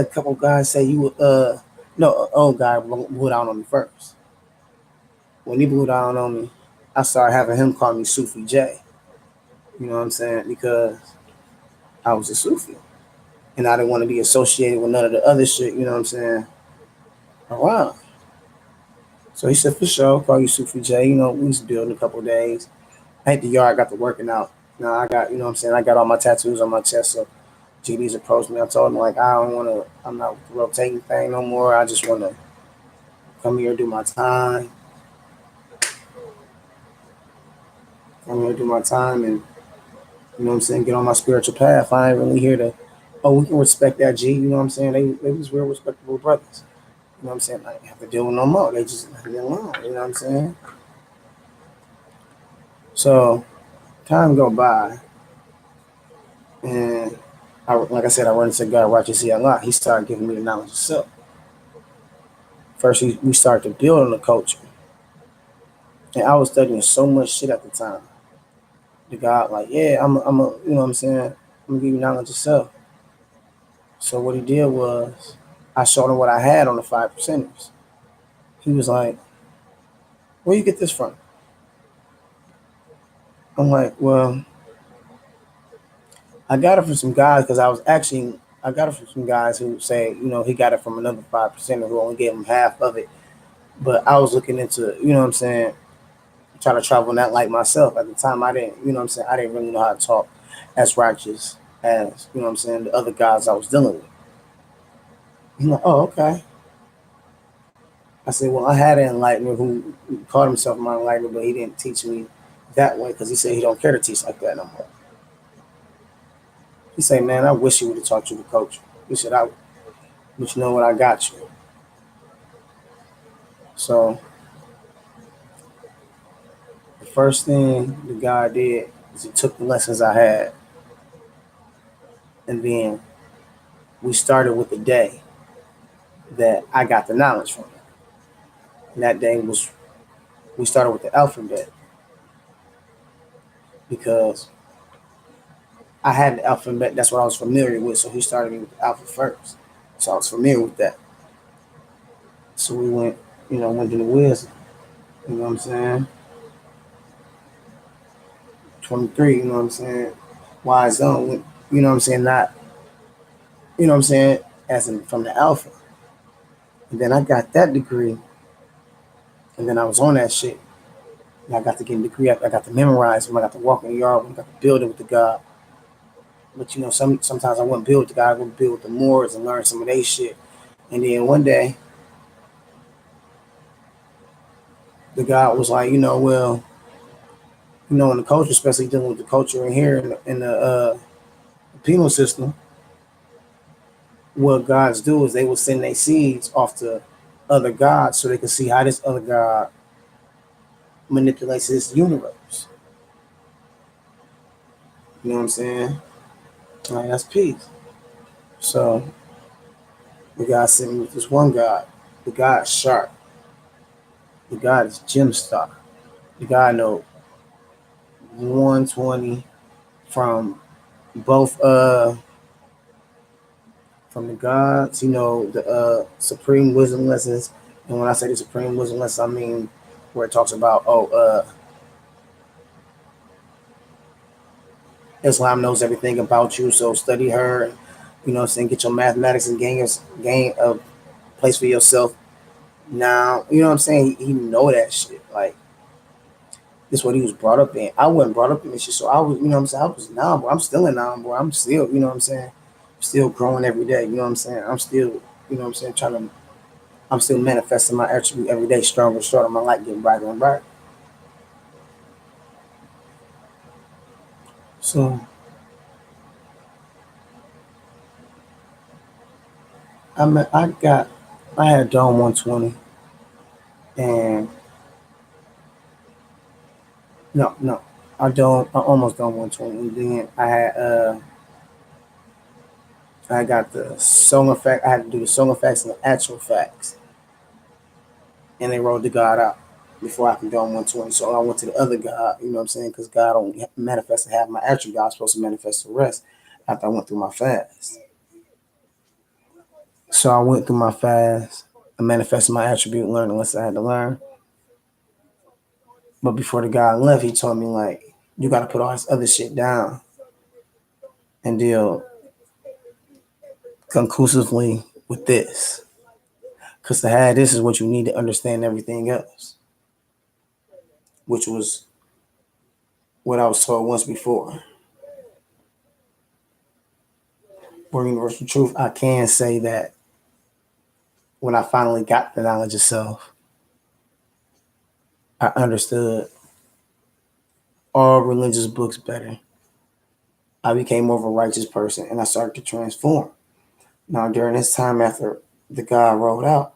a couple guys say you no, an old guy blew down on me first. When he blew down on me, I started having him call me Sufi J. You know what I'm saying? Because I was a Sufi. And I didn't want to be associated with none of the other shit, you know what I'm saying? Around. So he said, for sure, call you Sufi J. You know, we was building a couple days. I hit the yard, got to working out. Now I got, you know what I'm saying? I got all my tattoos on my chest. So GDs approached me. I told them, like, I don't want to, I'm not with the rotating thing no more. I just want to come here, do my time, come here, do my time, and, you know what I'm saying, get on my spiritual path. I ain't really here to, oh, we can respect that G. You know what I'm saying? They was real respectable brothers. You know what I'm saying? I didn't have to deal with no more. They just left me alone. You know what I'm saying? So time go by, and like I said, I run into God, righteous a lot. He started giving me the knowledge of self. First, we started to build on the culture, and I was studying so much shit at the time. The God, like, yeah, you know what I'm saying? I'm gonna give you knowledge of self. So what he did was, I showed him what I had on the 5%ers. He was like, "Where you get this from?" I'm like, "Well, I got it from some guys because I got it from some guys who say, you know, he got it from another 5% who only gave him half of it. But I was looking into, you know what I'm saying, trying to travel in that light myself. At the time, I didn't, you know what I'm saying, I didn't really know how to talk as righteous as, you know what I'm saying, the other guys I was dealing with. He's like, oh, okay. I said, well, I had an enlightener who called himself my enlightener, but he didn't teach me that way because he said he don't care to teach like that no more. He said, man, I wish he would have taught you the culture. He said, but you know what, I got you. So the first thing the guy did is he took the lessons I had, and then we started with the day that I got the knowledge from. And that day was we started with the alphabet because I had the alphabet. That's what I was familiar with. So he started me with the alpha first. So I was familiar with that. So we went, went to the wisdom. You know what I'm saying? 23. You know what I'm saying? Wise zone. You know what I'm saying? Not. You know what I'm saying? As in from the alpha. And then I got that degree, and then I was on that shit. And I got to get a degree. I got to memorize them. I got to walk in the yard. I got to build it with the God. But sometimes I wouldn't build with the God. I would build with the Moors and learn some of their shit. And then one day, the God was like, well, in the culture, especially dealing with the culture in here in the penal system, what gods do is they will send their seeds off to other gods so they can see how this other god manipulates this universe. You know what I'm saying? All right, that's peace. So the God sent me with this one god. The God is sharp. The God is gem star. The God know 120 from both from the gods, the supreme wisdom lessons. And when I say the supreme wisdom lessons, I mean where it talks about Islam knows everything about you, so study her. You know what I'm saying? Get your mathematics and gain a place for yourself. Now, you know what I'm saying? He know that shit. Like, this is what he was brought up in. I wasn't brought up in this shit, so I was, you know what I'm saying? I was non boy. I'm still a non boy. I'm still, you know what I'm saying? Still growing every day. You know what I'm saying? I'm still, you know what I'm saying? I'm still manifesting my attribute every day, stronger and stronger. My light getting brighter and brighter. So I got, I had Dome 120, and no, I almost Dome 120, and then I got the song effect. I had to do the song effects and the actual facts, and they rolled the God out before I could Dome 120. So I went to the other God, you know what I'm saying? Because God only manifested half my attribute. I was supposed to manifest the rest after I went through my fast. So I went through my fast. I manifested my attribute, learned the lesson I had to learn. But before the guy left, he told me like, you got to put all this other shit down and deal conclusively with this. Because to have this is what you need to understand everything else, which was what I was told once before. For universal truth, I can say that when I finally got the knowledge of self, I understood all religious books better. I became more of a righteous person and I started to transform. Now, during this time after the God rolled out,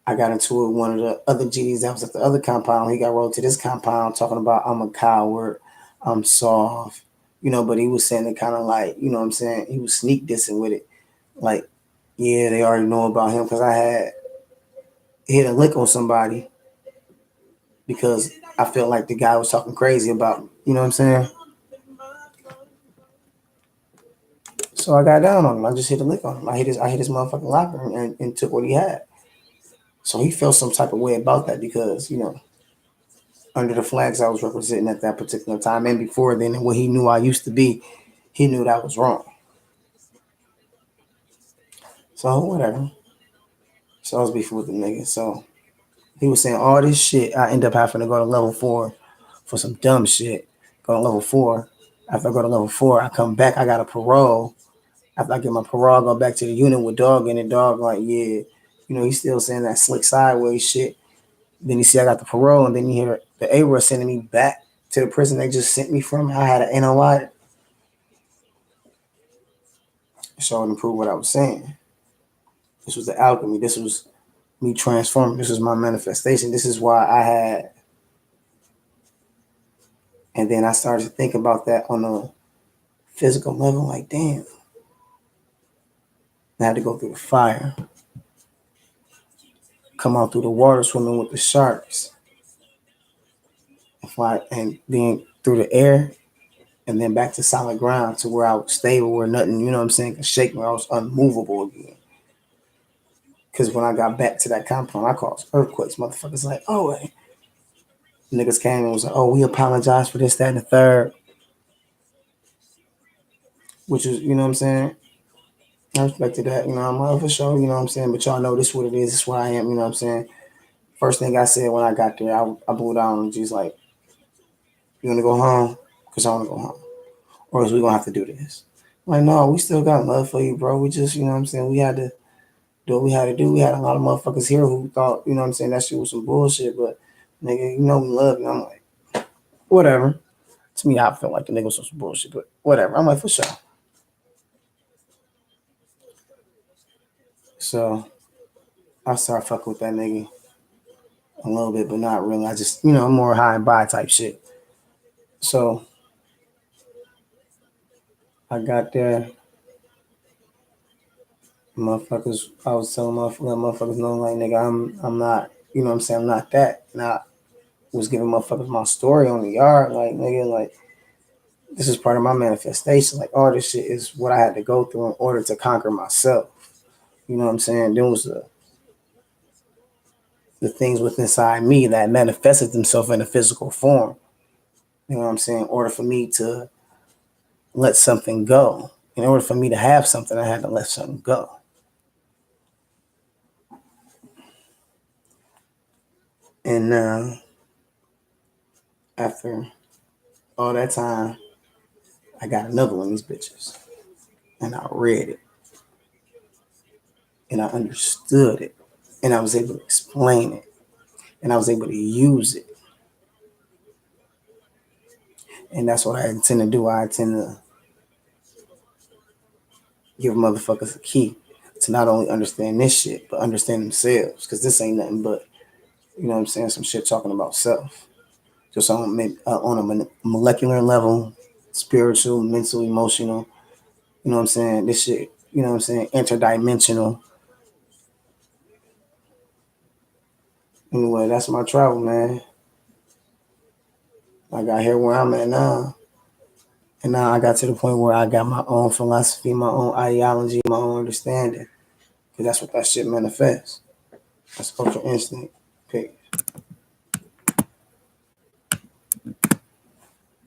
I got into it with one of the other GDs that was at the other compound. He got rolled to this compound talking about I'm a coward, I'm soft, you know, but he was saying it kind of like, you know what I'm saying? He was sneak dissing with it. Like, yeah, they already know about him because I had hit a lick on somebody because I felt like the guy was talking crazy about me. You know what I'm saying? So I got down on him. I just hit a lick on him. I hit his motherfucking locker and took what he had. So he felt some type of way about that because, you know, under the flags I was representing at that particular time and before then and what he knew I used to be, he knew that was wrong. So whatever. So I was beefing with the nigga. So he was saying all this shit. I end up having to go to level 4 for some dumb shit. Go to level 4. After I go to level 4, I come back. I got a parole. After I get my parole, I go back to the unit with dog and the dog like, yeah, you know, he's still saying that slick sideways shit. Then you see I got the parole, and then you hear the AWA sending me back to the prison they just sent me from. I had an NOI, showing to prove what I was saying. This was the alchemy. This was me transforming. This was my manifestation. This is why I had. And then I started to think about that on a physical level. Like, damn, I had to go through the fire, come out through the water, swimming with the sharks, and fly, and then through the air, and then back to solid ground to where I was stable, where nothing, you know what I'm saying, could shake me. I was unmovable again. Because when I got back to that compound, I caused earthquakes. Motherfuckers like, oh, hey. Niggas came and was like, oh, we apologize for this, that, and the third. Which is, you know what I'm saying? I respected that. You know, I'm like, for sure, you know what I'm saying? But y'all know this what it is. This is what I am, you know what I'm saying? First thing I said when I got there, I blew down and just like, you want to go home? Because I want to go home. Or else we going to have to do this. I'm like, no, we still got love for you, bro. We just, you know what I'm saying? We had to do what we had to do. We had a lot of motherfuckers here who thought, you know what I'm saying, that shit was some bullshit. But, nigga, you know we love you. I'm like, whatever. To me, I felt like the nigga was some bullshit, but whatever. I'm like, for sure. So I started fucking with that nigga a little bit, but not really. I just, you know, more high and by type shit. So I got there, motherfuckers. I was telling motherfuckers know, like, nigga, I'm not, you know what I'm saying, I'm not that. And I was giving motherfuckers my story on the yard, like, nigga, like, this is part of my manifestation. Like, all this shit is what I had to go through in order to conquer myself. You know what I'm saying? Then was the things within inside me that manifested themselves in a physical form. You know what I'm saying? In order for me to let something go. In order for me to have something, I had to let something go. And now, after all that time, I got another one of these bitches. And I read it. And I understood it. And I was able to explain it. And I was able to use it. And that's what I intend to do. I intend to give motherfuckers a key to not only understand this shit, but understand themselves. Because this ain't nothing but, you know what I'm saying, some shit talking about self. Just on a molecular level, spiritual, mental, emotional. You know what I'm saying? This shit, you know what I'm saying, interdimensional. Anyway, that's my travel, man. I got here where I'm at now. And now I got to the point where I got my own philosophy, my own ideology, my own understanding. Because that's what that shit manifests. That's cultural instinct. Peace.